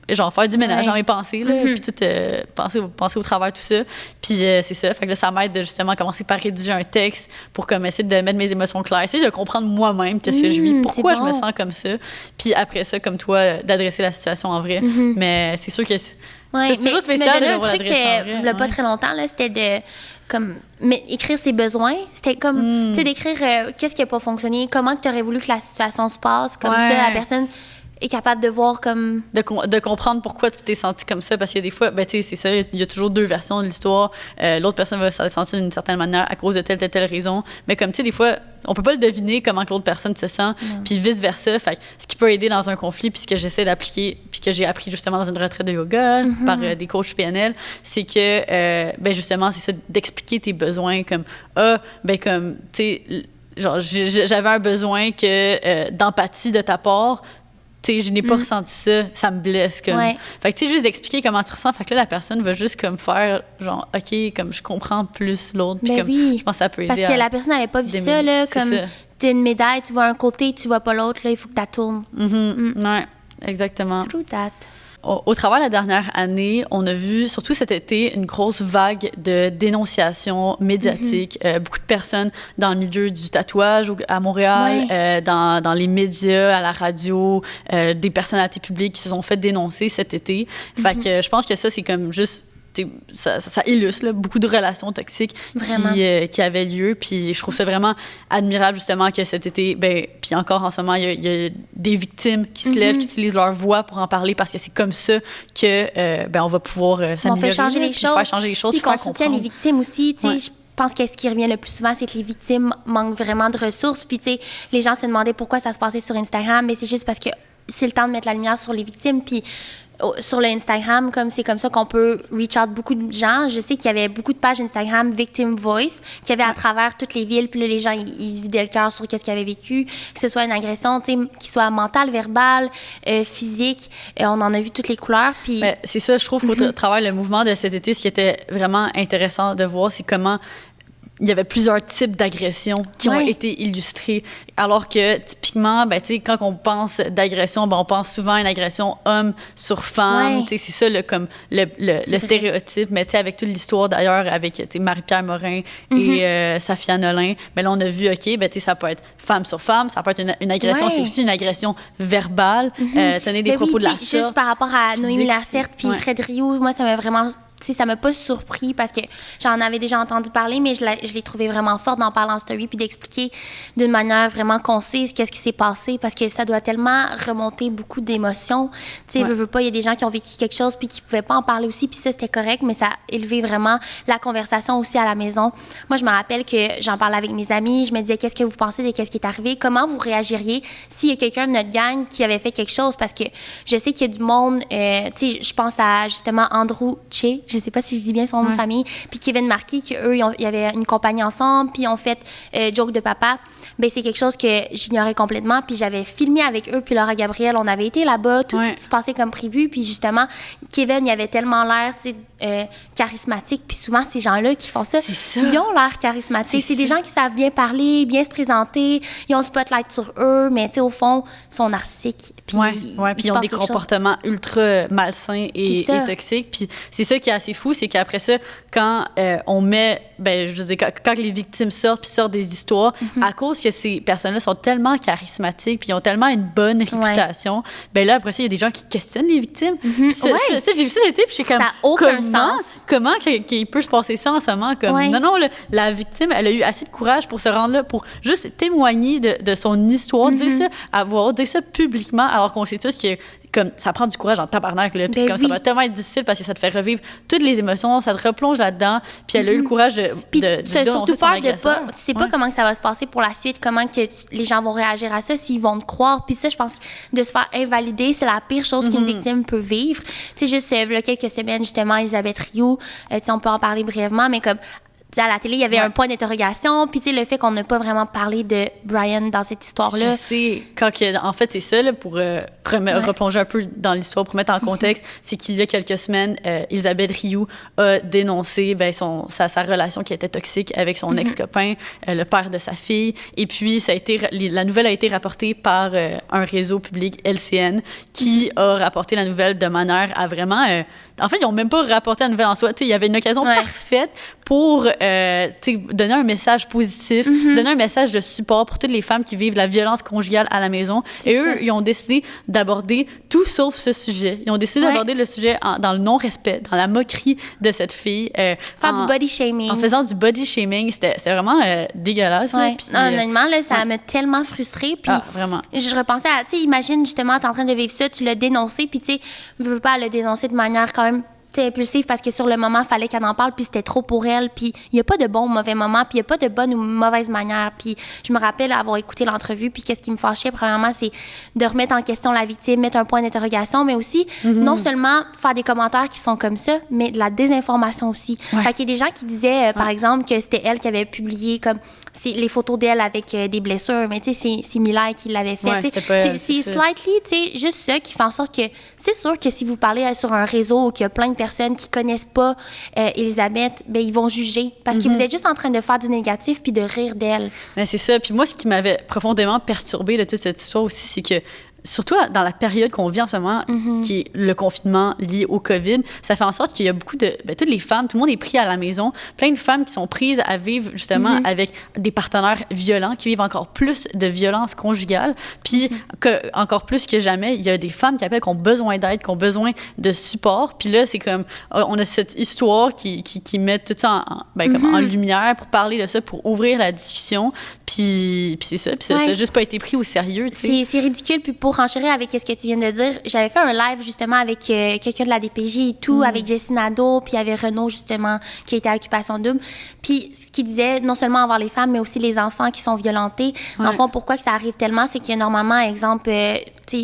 sais, genre, faire du ménage dans mes pensées, là, puis tout, penser au travers, tout ça. Puis c'est ça. Fait que là, ça m'aide de justement commencer par rédiger un texte pour comme essayer de mettre mes émotions claires, essayer de comprendre moi-même qu'est-ce que je vis, pourquoi je me sens comme ça. Puis après ça, comme toi, d'adresser la situation en vrai. Mais c'est sûr que c'est toujours spécial de devoir l'adresser en vrai. Il y a pas très longtemps, là, c'était de comme écrire ses besoins. C'était comme, tu sais, d'écrire qu'est-ce qui n'a pas fonctionné, comment tu aurais voulu que la situation se passe. Comme ça, la personne est capable de voir comme... De comprendre pourquoi tu t'es senti comme ça, parce qu'il y a des fois, ben tu sais, c'est ça, il y a toujours deux versions de l'histoire. L'autre personne va se sentir d'une certaine manière à cause de telle raison. Mais comme, tu sais, des fois, on peut pas le deviner comment que l'autre personne se sent, puis vice-versa. Fait que ce qui peut aider dans un conflit, puis ce que j'essaie d'appliquer, puis que j'ai appris justement dans une retraite de yoga par des coachs PNL, c'est que, ben justement, c'est ça, d'expliquer tes besoins comme, ben comme, tu sais, genre, j'avais un besoin d'empathie de ta part. Tu sais, je n'ai pas ressenti ça, ça me blesse comme. Fait que tu sais, juste d'expliquer comment tu ressens, fait que là la personne va juste comme faire genre OK, comme je comprends plus l'autre, puis comme je pense que ça peut aider. Parce que la personne n'avait pas vu ça là, comme t'as une médaille, tu vois un côté, tu vois pas l'autre, là, il faut que tu tournes. Ouais, exactement. True that. Au travers de la dernière année, on a vu, surtout cet été, une grosse vague de dénonciation médiatique. Beaucoup de personnes dans le milieu du tatouage à Montréal, dans les médias, à la radio, des personnalités publiques qui se sont fait dénoncer cet été. Fait que je pense que ça, c'est comme juste... Ça illustre là, beaucoup de relations toxiques qui avaient lieu. Puis je trouve ça vraiment admirable, justement, que cet été, ben, puis encore en ce moment, il y a des victimes qui se lèvent, qui utilisent leur voix pour en parler, parce que c'est comme ça que ben, on va pouvoir s'améliorer. On fait changer les choses. Faire changer les choses. Puis qu'on soutient les victimes aussi. Je pense que ce qui revient le plus souvent, c'est que les victimes manquent vraiment de ressources. Puis, tu sais, les gens se demandaient pourquoi ça se passait sur Instagram. Mais c'est juste parce que c'est le temps de mettre la lumière sur les victimes. Puis, sur le Instagram, comme c'est comme ça qu'on peut reach out beaucoup de gens. Je sais qu'il y avait beaucoup de pages Instagram Victim Voice qu'il y avait à travers toutes les villes. Puis là, les gens, ils se vidaient le cœur sur qu'est-ce qu'ils avaient vécu, que ce soit une agression, tu sais, qui soit mentale, verbale, physique. On en a vu toutes les couleurs. Puis c'est ça, je trouve qu'au travers le mouvement de cet été, ce qui était vraiment intéressant de voir, c'est comment il y avait plusieurs types d'agressions qui ont été illustrées. Alors que, typiquement, ben, tu sais, quand on pense d'agression, ben, on pense souvent à une agression homme sur femme. Tu sais, c'est ça, comme le stéréotype. Mais, tu sais, avec toute l'histoire, d'ailleurs, avec, tu sais, Marie-Pierre Morin et Safia Nolin, ben là, on a vu, OK, ben, tu sais, ça peut être femme sur femme, ça peut être une agression, c'est aussi une agression verbale. Tenez des propos de la sorte. Juste par rapport à Noémie Lacerte puis Fred Rio, moi, ça m'a vraiment... ça m'a pas surpris parce que j'en avais déjà entendu parler, mais je l'ai trouvé vraiment fort d'en parler en story puis d'expliquer d'une manière vraiment concise qu'est-ce qui s'est passé, parce que ça doit tellement remonter beaucoup d'émotions. Tu sais, veux pas, il y a des gens qui ont vécu quelque chose puis qui pouvaient pas en parler aussi, puis ça, c'était correct, mais ça a élevé vraiment la conversation aussi à la maison. Moi, je me rappelle que j'en parlais avec mes amis, je me disais, qu'est-ce que vous pensez de qu'est-ce qui est arrivé? Comment vous réagiriez s'il y a quelqu'un de notre gang qui avait fait quelque chose? Parce que je sais qu'il y a du monde, tu sais, je pense à justement Andrew Che, je sais pas si je dis bien son nom de famille, puis Kevin Marquis, qu'eux, il y avait une compagnie ensemble, puis ils ont fait Joke de papa. Ben c'est quelque chose que j'ignorais complètement, puis j'avais filmé avec eux, puis Laura Gabriel, on avait été là-bas, tout se passait comme prévu, puis justement, Kevin, il avait tellement l'air, tu sais, charismatique, puis souvent, ces gens-là qui font ça, ils ont l'air charismatiques. C'est des gens qui savent bien parler, bien se présenter, ils ont le spotlight sur eux, mais tu sais, au fond, ils sont narcissiques. Puis puis ils ont des comportements ultra malsains et toxiques. Puis c'est ça qui est assez fou, c'est qu'après ça, quand on met, ben je veux dire, quand les victimes sortent des histoires, à cause que ces personnes-là sont tellement charismatiques, puis ils ont tellement une bonne réputation, ben là, après ça, il y a des gens qui questionnent les victimes. Puis ça, j'ai vu ça cet été, puis j'ai comme, ça n'a aucun sens. Comment qu'il peut se passer ça en ce moment? Comme, non, la victime, elle a eu assez de courage pour se rendre là, pour juste témoigner de son histoire, dire ça à voix haute, dire ça publiquement, alors qu'on sait tous que comme ça prend du courage en tabarnak, là. Puis c'est comme ça va tellement être difficile parce que ça te fait revivre toutes les émotions, ça te replonge là-dedans. Puis elle a eu le courage de surtout peur de pas, tu sais pas comment que ça va se passer pour la suite, comment que les gens vont réagir à ça, s'ils vont te croire. Puis ça, je pense que de se faire invalider, c'est la pire chose qu'une victime peut vivre. Tu sais, juste il y a quelques semaines, justement, Elisabeth Rioux, tu sais, on peut en parler brièvement, mais comme à la télé, il y avait un point d'interrogation. Puis, tu sais, le fait qu'on n'a pas vraiment parlé de Brian dans cette histoire-là. Je sais. En fait, c'est ça, là, pour replonger un peu dans l'histoire, pour mettre en contexte, c'est qu'il y a quelques semaines, Elisabeth Rioux a dénoncé sa relation qui était toxique avec son ex-copain, le père de sa fille. Et puis, la nouvelle a été rapportée par un réseau public, LCN, qui a rapporté la nouvelle de manière à vraiment... en fait, ils n'ont même pas rapporté la nouvelle en soi. Il y avait une occasion parfaite pour donner un message positif, donner un message de support pour toutes les femmes qui vivent la violence conjugale à la maison. Et eux, ils ont décidé d'aborder tout sauf ce sujet. Ils ont décidé d'aborder le sujet dans le non-respect, dans la moquerie de cette fille. Faire du body shaming. En faisant du body shaming. C'était vraiment dégueulasse. Ouais. Honnêtement, là, ça m'a tellement frustrée. Puis vraiment. Je repensais à, tu sais, imagine justement, t'es en train de vivre ça, tu l'as dénoncé, puis tu sais, veux pas le dénoncer de manière quand même impulsive parce que sur le moment, il fallait qu'elle en parle, puis c'était trop pour elle, puis il n'y a pas de bon ou mauvais moment, puis il n'y a pas de bonne ou mauvaise manière. Puis je me rappelle avoir écouté l'entrevue, puis qu'est-ce qui me fâchait, premièrement, c'est de remettre en question la victime, mettre un point d'interrogation, mais aussi non seulement faire des commentaires qui sont comme ça, mais de la désinformation aussi. Fait qu'il y a des gens qui disaient, par exemple, que c'était elle qui avait publié comme les photos d'elle avec des blessures, mais tu sais, c'est Miller qui l'avait fait. C'est slightly, tu sais, juste ça qui fait en sorte que c'est sûr que si vous parlez sur un réseau où il y a plein de personnes qui connaissent pas Elisabeth, ben ils vont juger parce que vous êtes juste en train de faire du négatif puis de rire d'elle. Ben, c'est ça. Puis moi, ce qui m'avait profondément perturbée de toute cette histoire aussi, c'est que surtout dans la période qu'on vit en ce moment, qui est le confinement lié au COVID, ça fait en sorte qu'il y a beaucoup de... toutes les femmes, tout le monde est pris à la maison. Plein de femmes qui sont prises à vivre justement avec des partenaires violents, qui vivent encore plus de violence conjugale. Puis encore plus que jamais, il y a des femmes qui appellent, qui ont besoin d'aide, qui ont besoin de support. Puis là, c'est comme... on a cette histoire qui met tout ça comme en lumière pour parler de ça, pour ouvrir la discussion. Puis c'est ça. Puis ça n'a juste pas été pris au sérieux, tu sais. C'est ridicule. Puis pour renchérir avec ce que tu viens de dire, j'avais fait un live justement avec quelqu'un de la DPJ et tout, avec Jessie Nadeau, puis il y avait Renaud justement qui était à Occupation Double. Puis ce qu'il disait, non seulement envers les femmes, mais aussi les enfants qui sont violentés. En fond, pourquoi que ça arrive tellement, c'est qu'il y a normalement, exemple,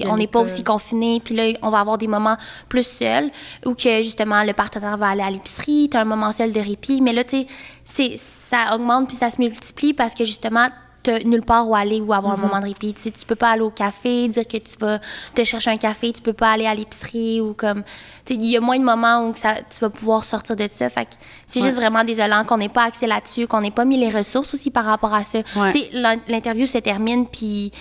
on n'est pas aussi confinés, puis là, on va avoir des moments plus seuls, où que justement le partenaire va aller à l'épicerie, tu as un moment seul de répit, mais là, tu sais, ça augmente puis ça se multiplie parce que justement, t'as nulle part où aller ou avoir un moment de répit. Tu sais, tu peux pas aller au café, dire que tu vas te chercher un café, tu peux pas aller à l'épicerie ou comme... Tu sais, il y a moins de moments où tu vas pouvoir sortir de ça. Fait que c'est juste vraiment désolant qu'on n'ait pas accès là-dessus, qu'on n'ait pas mis les ressources aussi par rapport à ça. Tu sais, l'interview se termine, puis...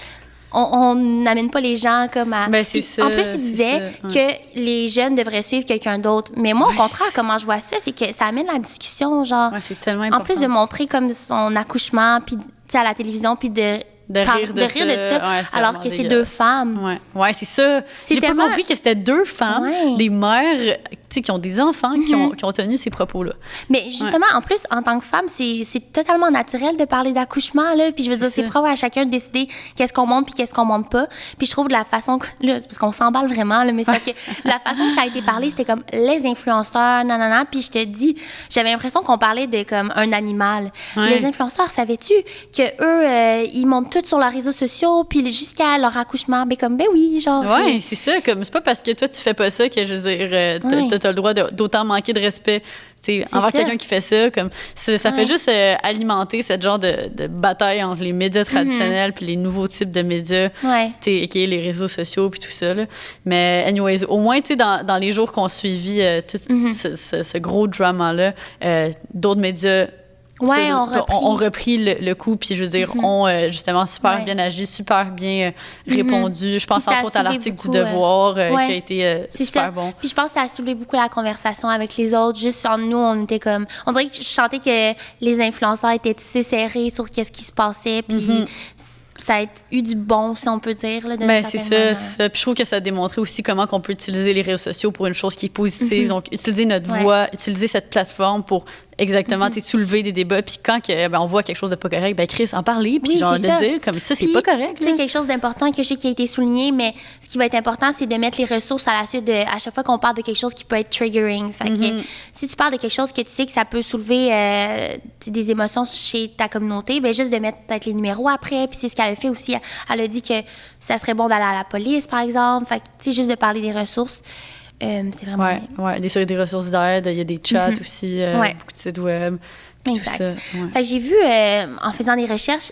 On n'amène pas les gens comme à... Ben, c'est ça, en plus, il disait que les jeunes devraient suivre quelqu'un d'autre. Mais moi, au contraire, comment je vois ça, c'est que ça amène la discussion, genre... c'est tellement important. En plus de montrer comme son accouchement, puis à la télévision, puis de rire de ça, alors que c'est deux femmes. Ouais, c'est ça. J'ai pas compris que c'était deux femmes, des mères qui ont des enfants, qui ont tenu ces propos-là. Mais justement, en plus, en tant que femme, c'est totalement naturel de parler d'accouchement, là. Puis je veux dire, c'est propre à chacun de décider qu'est-ce qu'on montre puis qu'est-ce qu'on montre pas. Puis je trouve de la façon... Là, c'est parce qu'on s'emballe vraiment, là, mais c'est parce que la façon que ça a été parlé, c'était comme les influenceurs, nanana. Puis je te dis, j'avais l'impression qu'on parlait de comme un animal. Les influenceurs, savais-tu qu'eux, ils montent tout sur leurs réseaux sociaux, puis jusqu'à leur accouchement, ben oui, genre... Oui, c'est ça, comme c'est pas parce que toi, tu fais pas ça que, je veux dire, t'as le droit d'autant manquer de respect envers quelqu'un qui fait ça. Comme, ça fait juste alimenter cette genre de bataille entre les médias traditionnels puis les nouveaux types de médias, qui est les réseaux sociaux puis tout ça. Là. Mais anyways, au moins, dans les jours qu'on suivi tout ce gros drama-là, d'autres médias ont repris le coup, puis je veux dire, ont justement super bien agi, super bien répondu. Je pense entre autres à l'article du Devoir qui a été super bon. Puis je pense que ça a soulevé beaucoup la conversation avec les autres. Juste en nous, on était comme... On dirait que je sentais que les influenceurs étaient tissés serrés sur qu'est-ce qui se passait, puis... Ça a eu du bon, si on peut dire. Là, c'est ça. Puis je trouve que ça a démontré aussi comment on peut utiliser les réseaux sociaux pour une chose qui est positive. Donc, utiliser notre voix, utiliser cette plateforme pour exactement, tu sais, soulever des débats. Puis quand on voit quelque chose de pas correct, ben Chris, en parler. Puis genre, de dire comme ça, c'est pas correct. Tu sais, quelque chose d'important que je sais qui a été souligné, mais ce qui va être important, c'est de mettre les ressources à la suite à chaque fois qu'on parle de quelque chose qui peut être triggering. Fait que si tu parles de quelque chose que tu sais que ça peut soulever des émotions chez ta communauté, ben juste de mettre peut-être les numéros après. Puis c'est ce qu'elle a fait aussi. Elle a dit que ça serait bon d'aller à la police, par exemple. Fait que, tu sais, juste de parler des ressources. C'est vraiment... Ouais, des ressources d'aide, il y a des chats aussi, beaucoup de sites web, tout ça. Ouais. Fait que j'ai vu, en faisant des recherches,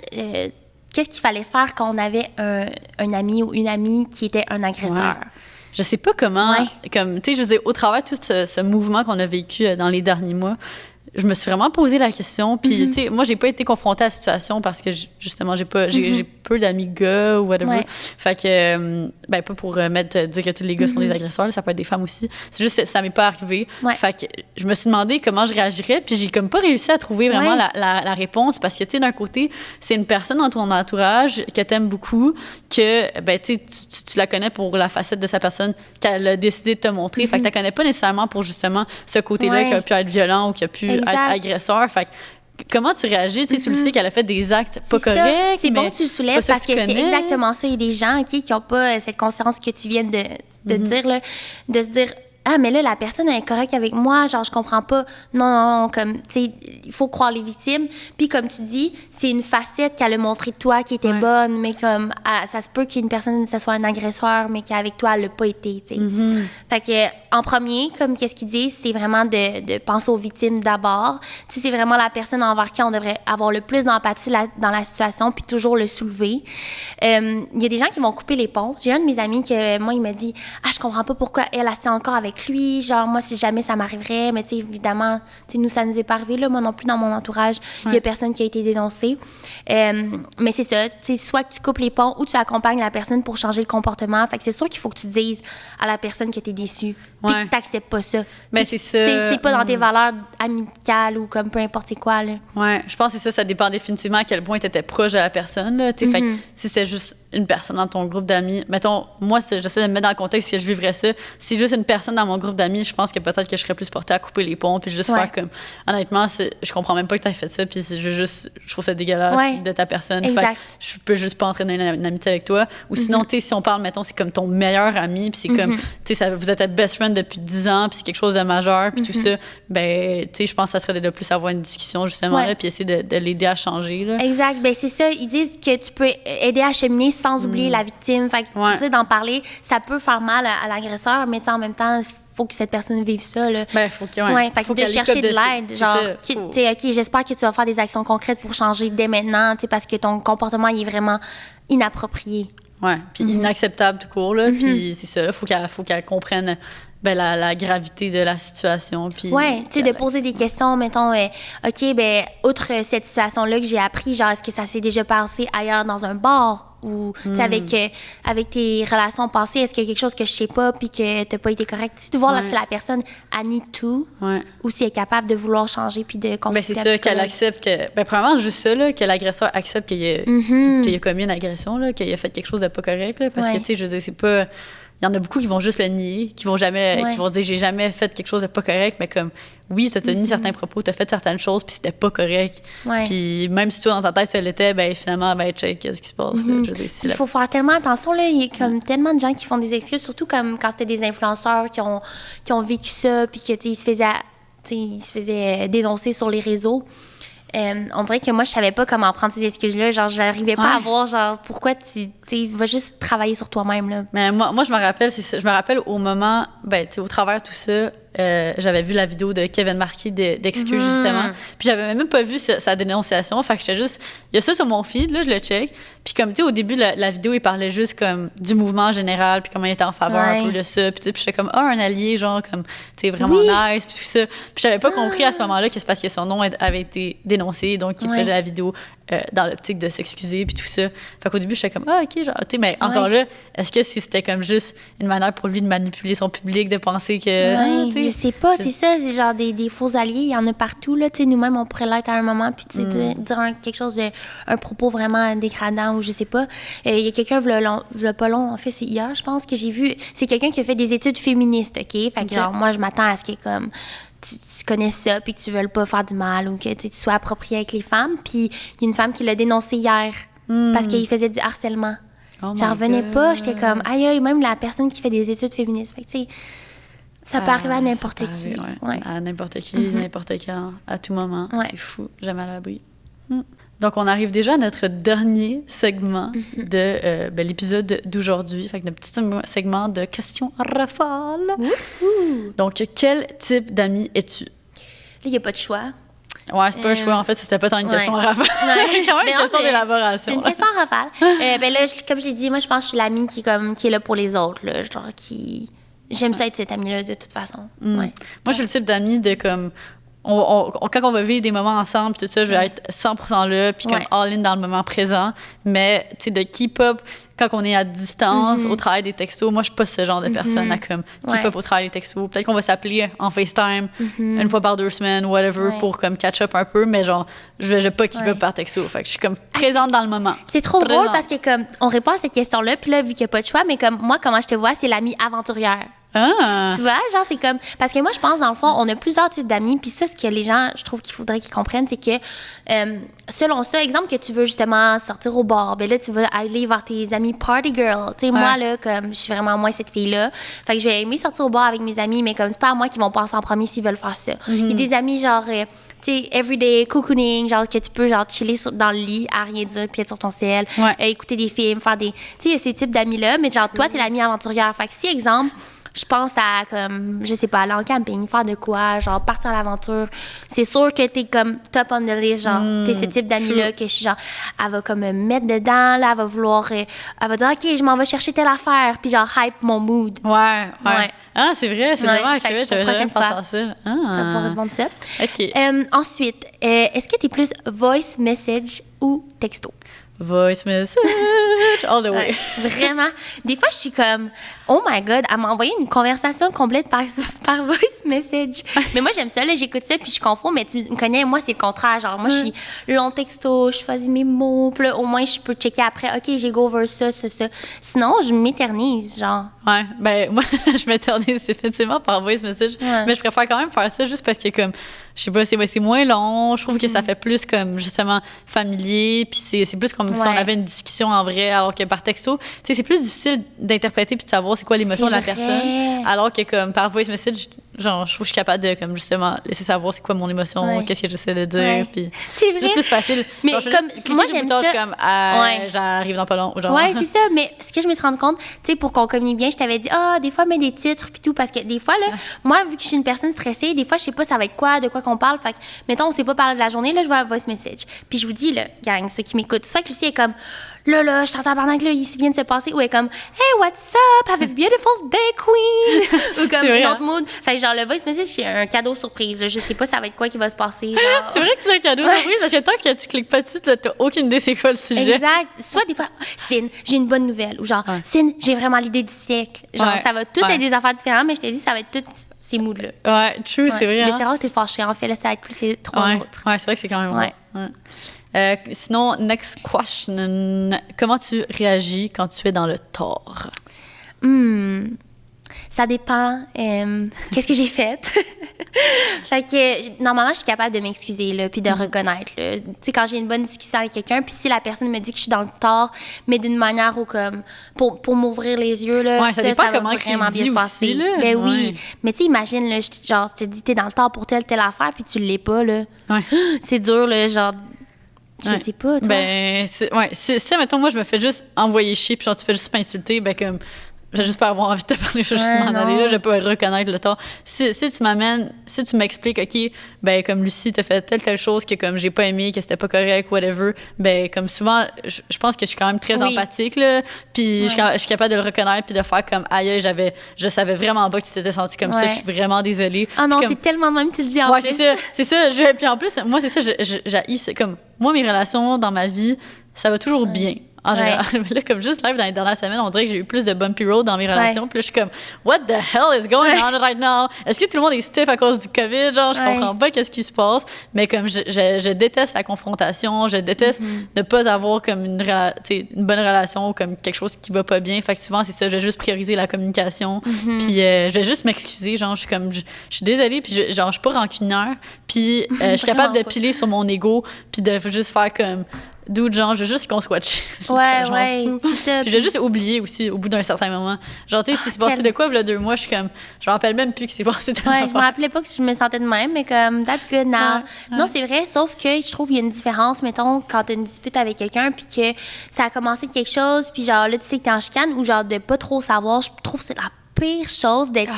qu'est-ce qu'il fallait faire quand on avait un ami ou une amie qui était un agresseur. Ouais. Je sais pas comment, comme, tu sais, je veux dire, au travers de tout ce mouvement qu'on a vécu dans les derniers mois, je me suis vraiment posé la question. Puis, tu sais, moi, j'ai pas été confrontée à la situation parce que, justement, j'ai peu d'amis gars ou whatever. Ouais. Fait que, pas pour dire que tous les gars sont des agresseurs, là, ça peut être des femmes aussi. C'est juste que ça m'est pas arrivé. Ouais. Fait que je me suis demandé comment je réagirais. Puis, j'ai comme pas réussi à trouver vraiment la réponse parce que, tu sais, d'un côté, c'est une personne dans ton entourage que t'aimes beaucoup, que, tu sais, tu la connais pour la facette de sa personne qu'elle a décidé de te montrer. Fait que tu la connais pas nécessairement pour, justement, ce côté-là qui a pu être violent ou qui a pu être agresseur. Fait que comment tu réagis? Tu sais, tu le sais qu'elle a fait des actes pas corrects. C'est bon que tu le soulèves parce que c'est exactement ça. Il y a des gens qui n'ont pas cette conscience que tu viens de dire, là, de se dire ah, mais là, la personne elle est correcte avec moi, genre, je comprends pas. Non, comme, tu sais, il faut croire les victimes. Puis, comme tu dis, c'est une facette qu'elle a montré de toi qui était bonne, mais comme, ça se peut qu'une personne, ça soit un agresseur, mais qu'avec toi, elle l'a pas été, tu sais. Fait que, en premier, comme qu'est-ce qu'ils disent, c'est vraiment de penser aux victimes d'abord. Tu sais, c'est vraiment la personne envers qui on devrait avoir le plus d'empathie dans la situation, puis toujours le soulever. Il y a des gens qui vont couper les ponts. J'ai un de mes amis que, moi, il m'a dit, ah, je comprends pas pourquoi elle est encore avec lui, genre moi si jamais ça m'arriverait, mais tu sais évidemment, tu sais nous ça nous est pas arrivé là, moi non plus dans mon entourage, il y a personne qui a été dénoncé. Mais c'est ça, tu sais soit que tu coupes les ponts ou tu accompagnes la personne pour changer le comportement. Fait que c'est sûr qu'il faut que tu dises à la personne que t'es déçue, puis que t'acceptes pas ça. Mais c'est ça. C'est pas dans tes valeurs amicales ou comme peu importe c'est quoi là. Ouais, je pense que ça dépend définitivement à quel point t'étais proche de la personne là, tu sais. Fait que si c'est juste une personne dans ton groupe d'amis, mettons, moi, j'essaie de me mettre dans le contexte que je vivrais ça. Si c'est juste une personne dans mon groupe d'amis, je pense que peut-être que je serais plus portée à couper les ponts puis juste faire comme... Honnêtement, je comprends même pas que t'aies fait ça puis je trouve ça dégueulasse de ta personne. Exact. Fait que je peux juste pas entraîner une amitié avec toi. Ou sinon, tu sais, si on parle, mettons, c'est comme ton meilleur ami puis c'est comme, tu sais, vous êtes ta best friend depuis 10 ans puis c'est quelque chose de majeur puis tout ça, ben, tu sais, je pense que ça serait de plus avoir une discussion justement là puis essayer de l'aider à changer, là. Exact. Ben c'est ça. Ils disent que tu peux aider à cheminer sans oublier la victime. Fait que, tu sais, d'en parler, ça peut faire mal à l'agresseur, mais en même temps, il faut que cette personne vive ça, là. Ben, faut que, fait que de chercher de l'aide. Genre, tu sais, OK, j'espère que tu vas faire des actions concrètes pour changer dès maintenant, tu sais, parce que ton comportement, il est vraiment inapproprié. Ouais, puis inacceptable tout court, là. Puis c'est ça, faut qu'elle comprenne la gravité de la situation. Puis tu sais, de poser des questions, mettons, OK, ben outre cette situation-là que j'ai appris, genre, est-ce que ça s'est déjà passé ailleurs dans un bar? Ou, tu sais, avec tes relations passées, est-ce qu'il y a quelque chose que je sais pas puis que t'as pas été correct? Tu sais, de voir là, si la personne a need to ou si elle est capable de vouloir changer puis de consulter. Ben, c'est ça, qu'elle accepte que... Ben, premièrement, juste ça, là, que l'agresseur accepte qu'il a commis une agression, là, qu'il a fait quelque chose de pas correct, là, parce que, tu sais, je veux dire, c'est pas... Il y en a beaucoup qui vont juste le nier, qui vont dire j'ai jamais fait quelque chose de pas correct, mais comme oui, t'as tenu certains propos, t'as fait certaines choses, puis c'était pas correct. Puis même si toi dans ta tête ça l'était, ben finalement check qu'est-ce qui se passe. Là, je veux dire, il faut faire tellement attention là, il y a comme tellement de gens qui font des excuses, surtout comme quand c'était des influenceurs qui ont vécu ça, puis que ils se faisaient dénoncer sur les réseaux. On dirait que moi, je savais pas comment prendre ces excuses-là. Genre, j'arrivais pas à voir, genre, pourquoi tu vas juste travailler sur toi-même, là. Mais moi, je me rappelle, c'est ça. Je me rappelle au moment, au travers de tout ça, j'avais vu la vidéo de Kevin Marquis d'excuses, justement. Puis j'avais même pas vu sa dénonciation. Fait que j'étais juste... Il y a ça sur mon feed, là, je le check. Puis comme, tu sais, au début, la vidéo, il parlait juste comme du mouvement général, puis comment il était en faveur un peu de ça. Puis j'étais comme, un allié, genre, comme, tu sais, vraiment nice, puis tout ça. Puis j'avais pas compris à ce moment-là que c'est parce que son nom avait été dénoncé, donc il faisait la vidéo dans l'optique de s'excuser, puis tout ça. Fait qu'au début, j'étais comme, OK, genre, tu sais, mais encore là, est-ce que c'était comme juste une manière pour lui de manipuler son public, de penser que... je sais pas, c'est ça, c'est genre des faux alliés, il y en a partout, là, tu sais, nous-mêmes, on pourrait l'être à un moment, puis tu sais, dire quelque chose un propos vraiment dégradant, ou je sais pas. Il y a quelqu'un, v'là pas long, en fait, c'est hier, je pense, que j'ai vu, c'est quelqu'un qui a fait des études féministes, OK? Fait que genre, moi, je m'attends à ce qu'il y ait comme... tu connais ça, puis que tu veux pas faire du mal ou que tu sois approprié avec les femmes. Puis il y a une femme qui l'a dénoncé hier parce qu'il faisait du harcèlement. J'en revenais pas. J'étais comme, aïe, même la personne qui fait des études féministes. Fait que, tu sais, ça peut arriver à n'importe qui. Ouais. À n'importe qui, n'importe quand, à tout moment. Ouais. C'est fou, jamais à l'abri. Donc, on arrive déjà à notre dernier segment de l'épisode d'aujourd'hui. Fait que notre petit segment de questions en rafale. Donc, quel type d'ami es-tu? Là, il n'y a pas de choix. Ouais, c'est pas un choix. En fait, c'était pas tant une question en rafale. C'est quand même une question d'élaboration. C'est une question en rafale. Là, comme j'ai dit, moi, je pense que je suis l'amie qui est là pour les autres. Là, genre, qui... J'aime ça être cette amie-là, de toute façon. Ouais. Moi, je suis le type d'amie de comme... quand on va vivre des moments ensemble, tout ça, je vais être 100% là, puis comme all-in dans le moment présent. Mais, tu sais, de keep-up, quand on est à distance, au travail des textos, moi, je suis pas ce genre de personne à comme keep-up au travail des textos. Peut-être qu'on va s'appeler en FaceTime une fois par 2 semaines, whatever, pour comme catch-up un peu, mais genre, je vais pas keep-up par texto. Fait que je suis comme présente dans le moment. C'est trop drôle parce que comme, on répond à cette question-là, puis là, vu qu'il n'y a pas de choix, mais comme moi, comment je te vois, c'est l'amie aventurière. Tu vois, genre, c'est comme... Parce que moi, je pense, dans le fond, on a plusieurs types d'amis. Puis ça, ce que les gens, je trouve qu'il faudrait qu'ils comprennent, c'est que selon ça, exemple que tu veux justement sortir au bar, ben là, tu vas aller vers tes amis party girl. Tu sais, moi, là, comme, je suis vraiment moins cette fille-là. Fait que je vais aimer sortir au bar avec mes amis, mais comme, c'est pas à moi qui vont passer en premier s'ils veulent faire ça. Il y a des amis, genre... tu sais, everyday cocooning, genre que tu peux genre chiller dans le lit, à rien dire, puis être sur ton ciel, écouter des films, faire des... Tu sais, il y a ces types d'amis-là, mais genre, toi, t'es l'amie aventurière. Fait que si, exemple... Je pense à, comme, je sais pas, aller en camping, faire de quoi, genre, partir à l'aventure. C'est sûr que t'es comme top on the list, genre, t'es ce type d'amie-là que je suis genre, elle va comme me mettre dedans, là, elle va vouloir, elle va dire, OK, je m'en vais chercher telle affaire, puis genre, hype mon mood. Ouais. Ah, c'est vrai, c'est vraiment accurate, j'avais jamais pensé à ça. Ça va répondre ça. OK. Ensuite, est-ce que t'es plus voice message ou texto? Voice message, all the way. Vraiment. Des fois, je suis comme, oh my God, elle m'a envoyé une conversation complète par voice message. Mais moi, j'aime ça, là, j'écoute ça, puis je confonds, mais tu me connais, moi, c'est le contraire. Genre, moi, je suis long texto, je choisis mes mots, puis là, au moins, je peux checker après, OK, j'ai go over ça. Sinon, je m'éternise, genre. Ouais, ben, moi, je m'éternise effectivement par voice message, mais je préfère quand même faire ça juste parce que, comme, je sais pas, c'est moins long, je trouve que ça fait plus, comme, justement, familier, puis c'est plus comme si on avait une discussion en vrai, alors que par texto, tu sais, c'est plus difficile d'interpréter puis de savoir c'est quoi l'émotion de la personne, alors que, comme, par voice message, genre, je trouve que je suis capable de, comme, justement, laisser savoir c'est quoi mon émotion, qu'est-ce que j'essaie de dire, puis c'est vrai. C'est plus facile. Mais genre, comme, moi, j'aime ça. Comme, j'arrive dans pas long, genre. Ouais, c'est ça, mais ce que je me suis rendu compte, tu sais, pour qu'on communique bien, je t'avais dit, des fois, mets des titres puis tout, parce que des fois, là, moi, vu que je suis une personne stressée, des fois, je sais pas ça va être quoi, de quoi qu'on parle, fait que, mettons, on s'est pas parlé de la journée, là, je vois un voice message. Puis je vous dis, là, gang, ceux qui m'écoutent, soit que Lucie est comme, là, je t'entends pendant que là, il vient de se passer, ou elle est comme, hey, what's up, have a beautiful day, queen, ou comme une autre mood. Fait que genre, le voice message, c'est un cadeau surprise, là. Je sais pas ça va être quoi qui va se passer. Genre. C'est vrai que c'est un cadeau surprise, parce que tant que tu cliques pas dessus, t'as aucune idée c'est quoi le sujet. Exact. Soit des fois, Cine, j'ai une bonne nouvelle, ou genre, Cine, j'ai vraiment l'idée du siècle. Genre, ça va tout être des affaires différentes, mais je t'ai dit, ça va être toutes ces moods-là. Ouais, true, c'est vrai. Mais c'est rare que t'es fâché, en fait, là, ça va être plus les trois autres. Ouais, c'est vrai que c'est quand même vrai. Sinon, next question. Comment tu réagis quand tu es dans le tort? Ça dépend. Qu'est-ce que j'ai fait? Fait que, normalement, je suis capable de m'excuser, là, puis de reconnaître, là. Tu sais, quand j'ai une bonne discussion avec quelqu'un, puis si la personne me dit que je suis dans le tort, mais d'une manière où, comme, pour m'ouvrir les yeux, là, ça va vraiment bien se passer. Aussi, là. Ben oui. Mais tu sais, imagine, là, genre, je te dis, t'es dans le tort pour telle affaire, puis tu l'es pas, là. C'est dur, là, genre... Je sais pas, toi. Ben, c'est, mettons, moi, je me fais juste envoyer chier, puis genre, tu fais juste m'insulter, ben, comme, je vais juste pas avoir envie de te parler, je vais juste m'en aller, là, je vais pas reconnaître le tort. Si tu m'expliques, OK, ben, comme Lucie t'a fait telle chose que, comme, j'ai pas aimé, que c'était pas correct, whatever, ben, comme souvent, je pense que je suis quand même très empathique, là, puis je suis capable de le reconnaître, puis de faire comme, aïe, je savais vraiment pas que tu t'étais senti comme ça, je suis vraiment désolée. Ah non, comme, c'est tellement même, tu le dis en plus. c'est ça, puis en plus, moi, c'est ça, j'haïs, c'est comme, moi, mes relations dans ma vie, ça va toujours bien. en général. Là, comme juste live dans les dernières semaines, on dirait que j'ai eu plus de bumpy road dans mes relations. Puis là, je suis comme, what the hell is going on right now? Est-ce que tout le monde est stiff à cause du COVID? Genre, je comprends pas qu'est-ce qui se passe. Mais comme je déteste la confrontation, je déteste ne pas avoir comme une bonne relation ou comme quelque chose qui va pas bien. Fait que souvent, c'est ça, je vais juste prioriser la communication. Puis je vais juste m'excuser. Genre, je suis comme, je suis désolée. Puis je suis pas rancunière. Puis je suis capable de piler sur mon ego. Puis de juste faire comme, dude, genre, je veux juste qu'on soit chill. Ouais, c'est ça. Puis je vais juste oublier aussi au bout d'un certain moment. Genre, tu sais, si c'est passé de quoi, il y a 2 mois, je suis comme, je me rappelle même plus que c'est passé de je me rappelais pas que je me sentais de même, mais comme, that's good now. Non, c'est vrai, sauf que je trouve qu'il y a une différence, mettons, quand tu as une dispute avec quelqu'un, puis que ça a commencé de quelque chose, puis genre, là, tu sais que t'es en chicane, ou genre, de pas trop savoir, je trouve que c'est la pire chose d'être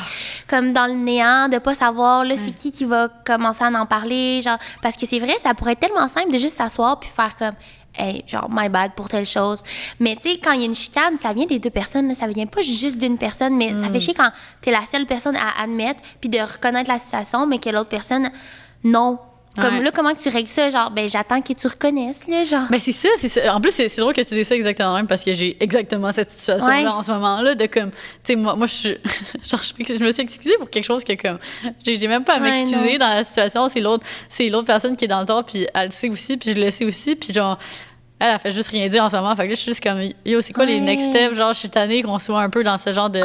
comme dans le néant, de pas savoir là c'est qui va commencer à en parler, genre, parce que c'est vrai, ça pourrait être tellement simple de juste s'asseoir puis faire comme hey, genre my bad pour telle chose, mais tu sais quand il y a une chicane, ça vient des 2 personnes là, ça vient pas juste d'une personne, mais ça fait chier quand t'es la seule personne à admettre puis de reconnaître la situation, mais que l'autre personne non. Comme là, comment tu règles ça? Genre, ben, j'attends que tu reconnaisses, là, genre. Ben, c'est ça. En plus, c'est drôle que tu dises ça exactement même parce que j'ai exactement cette situation-là en ce moment-là de comme, tu sais, moi, je suis, genre, je me suis excusée pour quelque chose que comme, j'ai même pas à m'excuser dans la situation. C'est l'autre personne qui est dans le tort, puis elle le sait aussi, puis je le sais aussi, puis genre, elle fait juste rien dire en ce moment. Fait que là, je suis juste comme, yo, c'est quoi les next steps? Genre, je suis tannée qu'on soit un peu dans ce genre de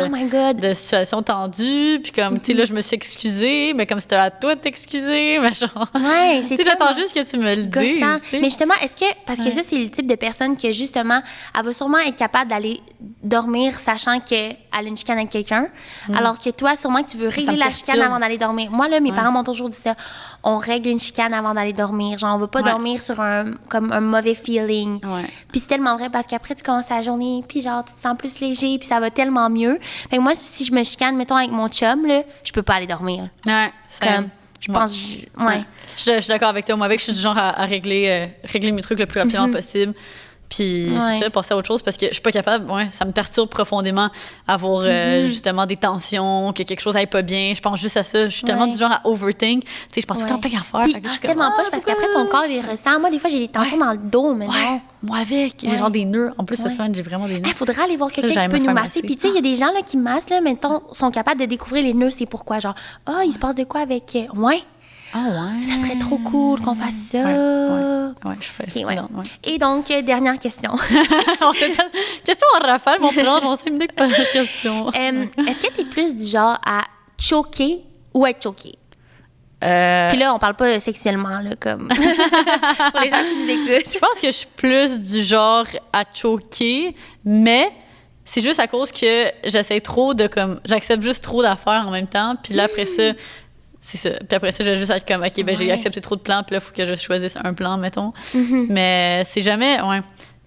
situation tendue. Puis comme, tu sais, là, je me suis excusée, mais comme c'était à toi de t'excuser. Mais genre, c'est tu sais, j'attends juste que tu me le dises. Mais justement, est-ce que, parce que ça, c'est le type de personne que justement, elle va sûrement être capable d'aller dormir sachant qu'elle a une chicane avec quelqu'un. Alors que toi, sûrement que tu veux régler la chicane avant d'aller dormir. Moi, là, mes parents m'ont toujours dit ça. On règle une chicane avant d'aller dormir. Genre, on veut pas dormir sur comme un mauvais feeling. Puis c'est tellement vrai parce qu'après tu commences la journée puis genre tu te sens plus léger puis ça va tellement mieux. Fait que moi si je me chicane mettons avec mon chum là, je peux pas aller dormir. Comme, je pense je suis d'accord avec toi. Moi avec je suis du genre à régler mes trucs le plus rapidement possible. Puis c'est ça, passer à autre chose parce que je suis pas capable, ça me perturbe profondément avoir justement des tensions, que quelque chose aille pas bien. Je pense juste à ça. Je suis tellement du genre à overthink. Tu sais, je pense tout le temps plein d'affaires. C'est tellement poche parce qu'après ton corps, il ressent. Moi, des fois, j'ai des tensions dans le dos, mais non. Moi avec, j'ai genre des nœuds. En plus, ça j'ai vraiment des nœuds. Il faudrait aller voir quelqu'un qui peut nous masser. Puis tu sais, il y a des gens là, qui massent, là, mettons, sont capables de découvrir les nœuds, c'est pourquoi. Genre, il se passe de quoi avec... Ça serait trop cool qu'on fasse ça. Je fais. Et donc, dernière question. Question en rafale, mon frère, j'en sais mieux que pas la question. Est-ce que tu es plus du genre à choquer ou être choqué? Puis là, on parle pas sexuellement, là, comme pour les gens qui nous écoutent. Je pense que je suis plus du genre à choquer, mais c'est juste à cause que j'essaie trop de, comme, j'accepte juste trop d'affaires en même temps, puis là, après ça, c'est ça. Puis après ça, je vais juste être comme, OK, ben j'ai accepté trop de plans, puis là, il faut que je choisisse un plan, mettons. Mais c'est jamais,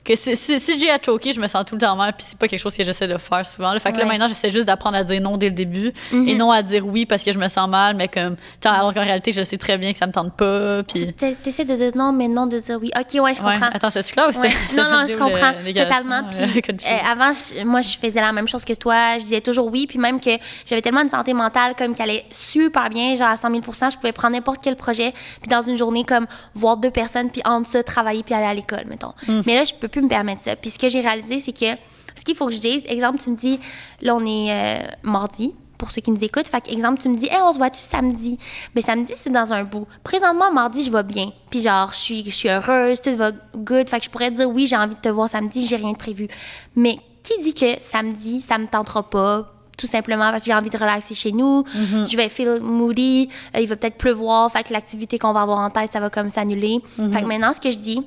que si j'ai à choquer, je me sens tout le temps mal, puis c'est pas quelque chose que j'essaie de faire souvent. Là. Fait que là, maintenant, j'essaie juste d'apprendre à dire non dès le début, et non à dire oui parce que je me sens mal, mais comme, alors qu'en réalité, je sais très bien que ça me tente pas, puis... T'essaies de dire non, mais non de dire oui. OK, je comprends. Attends, c'est clair ou c'est... Non, je comprends totalement. Puis avant, moi, je faisais la même chose que toi. Je disais toujours oui, puis même que j'avais tellement une santé mentale comme qui allait super bien, genre à 100 000 %, je pouvais prendre n'importe quel projet, puis dans une journée, comme, voir 2 personnes, puis entre ça, travailler, puis aller à l'école, mettons. Mais là, je peux plus me permettre ça. Puis ce que j'ai réalisé, c'est que ce qu'il faut que je dise, exemple, tu me dis, là, on est mardi, pour ceux qui nous écoutent. Fait que, exemple, tu me dis, on se voit-tu samedi? Mais samedi, c'est dans un bout. Présentement, mardi, je vais bien. Puis genre, je suis heureuse, tout va good. Fait que je pourrais te dire, oui, j'ai envie de te voir samedi, j'ai rien de prévu. Mais qui dit que samedi, ça me tentera pas? Tout simplement parce que j'ai envie de relaxer chez nous. Je vais feel moody. Il va peut-être pleuvoir. Fait que l'activité qu'on va avoir en tête, ça va comme s'annuler. Fait que maintenant, ce que je dis,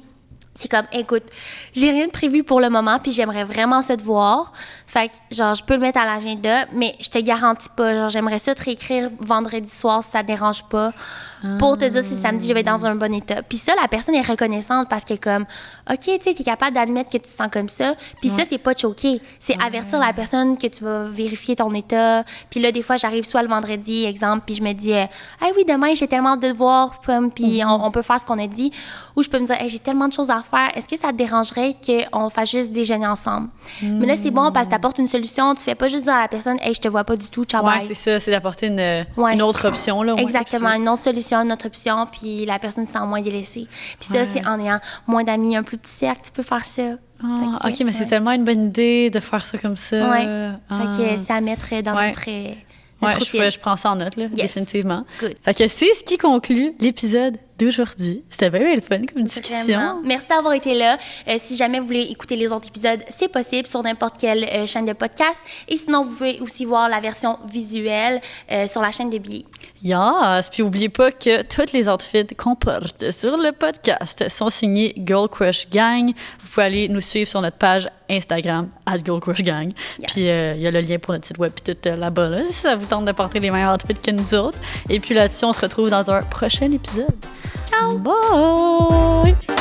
c'est comme, écoute, j'ai rien de prévu pour le moment, puis j'aimerais vraiment ça te voir. Fait que, genre, je peux le mettre à l'agenda, mais je te garantis pas. Genre, j'aimerais ça te réécrire vendredi soir si ça te dérange pas, pour te dire si samedi, je vais être dans un bon état. Puis ça, la personne est reconnaissante parce que, comme, OK, tu sais, t'es capable d'admettre que tu te sens comme ça. Puis ça, c'est pas choquer. C'est avertir la personne que tu vas vérifier ton état. Puis là, des fois, j'arrive soit le vendredi, exemple, puis je me dis, oui, demain, j'ai tellement hâte de te voir, puis on peut faire ce qu'on a dit. Ou je peux me dire, j'ai tellement de choses à faire. Est-ce que ça te dérangerait qu'on fasse juste déjeuner ensemble? Mais là, c'est bon parce que t'apportes une solution. Tu fais pas juste dire à la personne, je te vois pas du tout, ciao, bye. C'est ça, c'est d'apporter une autre option, là. Exactement, une autre solution, une autre option, puis la personne se sent moins délaissée. Puis ça, c'est en ayant moins d'amis, un plus petit cercle, tu peux faire ça. OK, mais c'est tellement une bonne idée de faire ça comme ça. Ouais. Fait que c'est à mettre dans notre je prends ça en note, là, définitivement. Good. Fait que c'est ce qui conclut l'épisode d'aujourd'hui. C'était bien le fun comme discussion. Vraiment. Merci d'avoir été là. Si jamais vous voulez écouter les autres épisodes, c'est possible sur n'importe quelle chaîne de podcast. Et sinon, vous pouvez aussi voir la version visuelle sur la chaîne de Billy. Yes! Puis n'oubliez pas que toutes les outfits qu'on porte sur le podcast sont signés Girl Crush Gang. Vous pouvez aller nous suivre sur notre page Instagram @GirlCrushGang. Yes. Puis il y a le lien pour notre site web puis tout là-bas là, si ça vous tente de porter les mêmes outfits que nous autres. Et puis là-dessus, on se retrouve dans un prochain épisode. Ciao! Bye!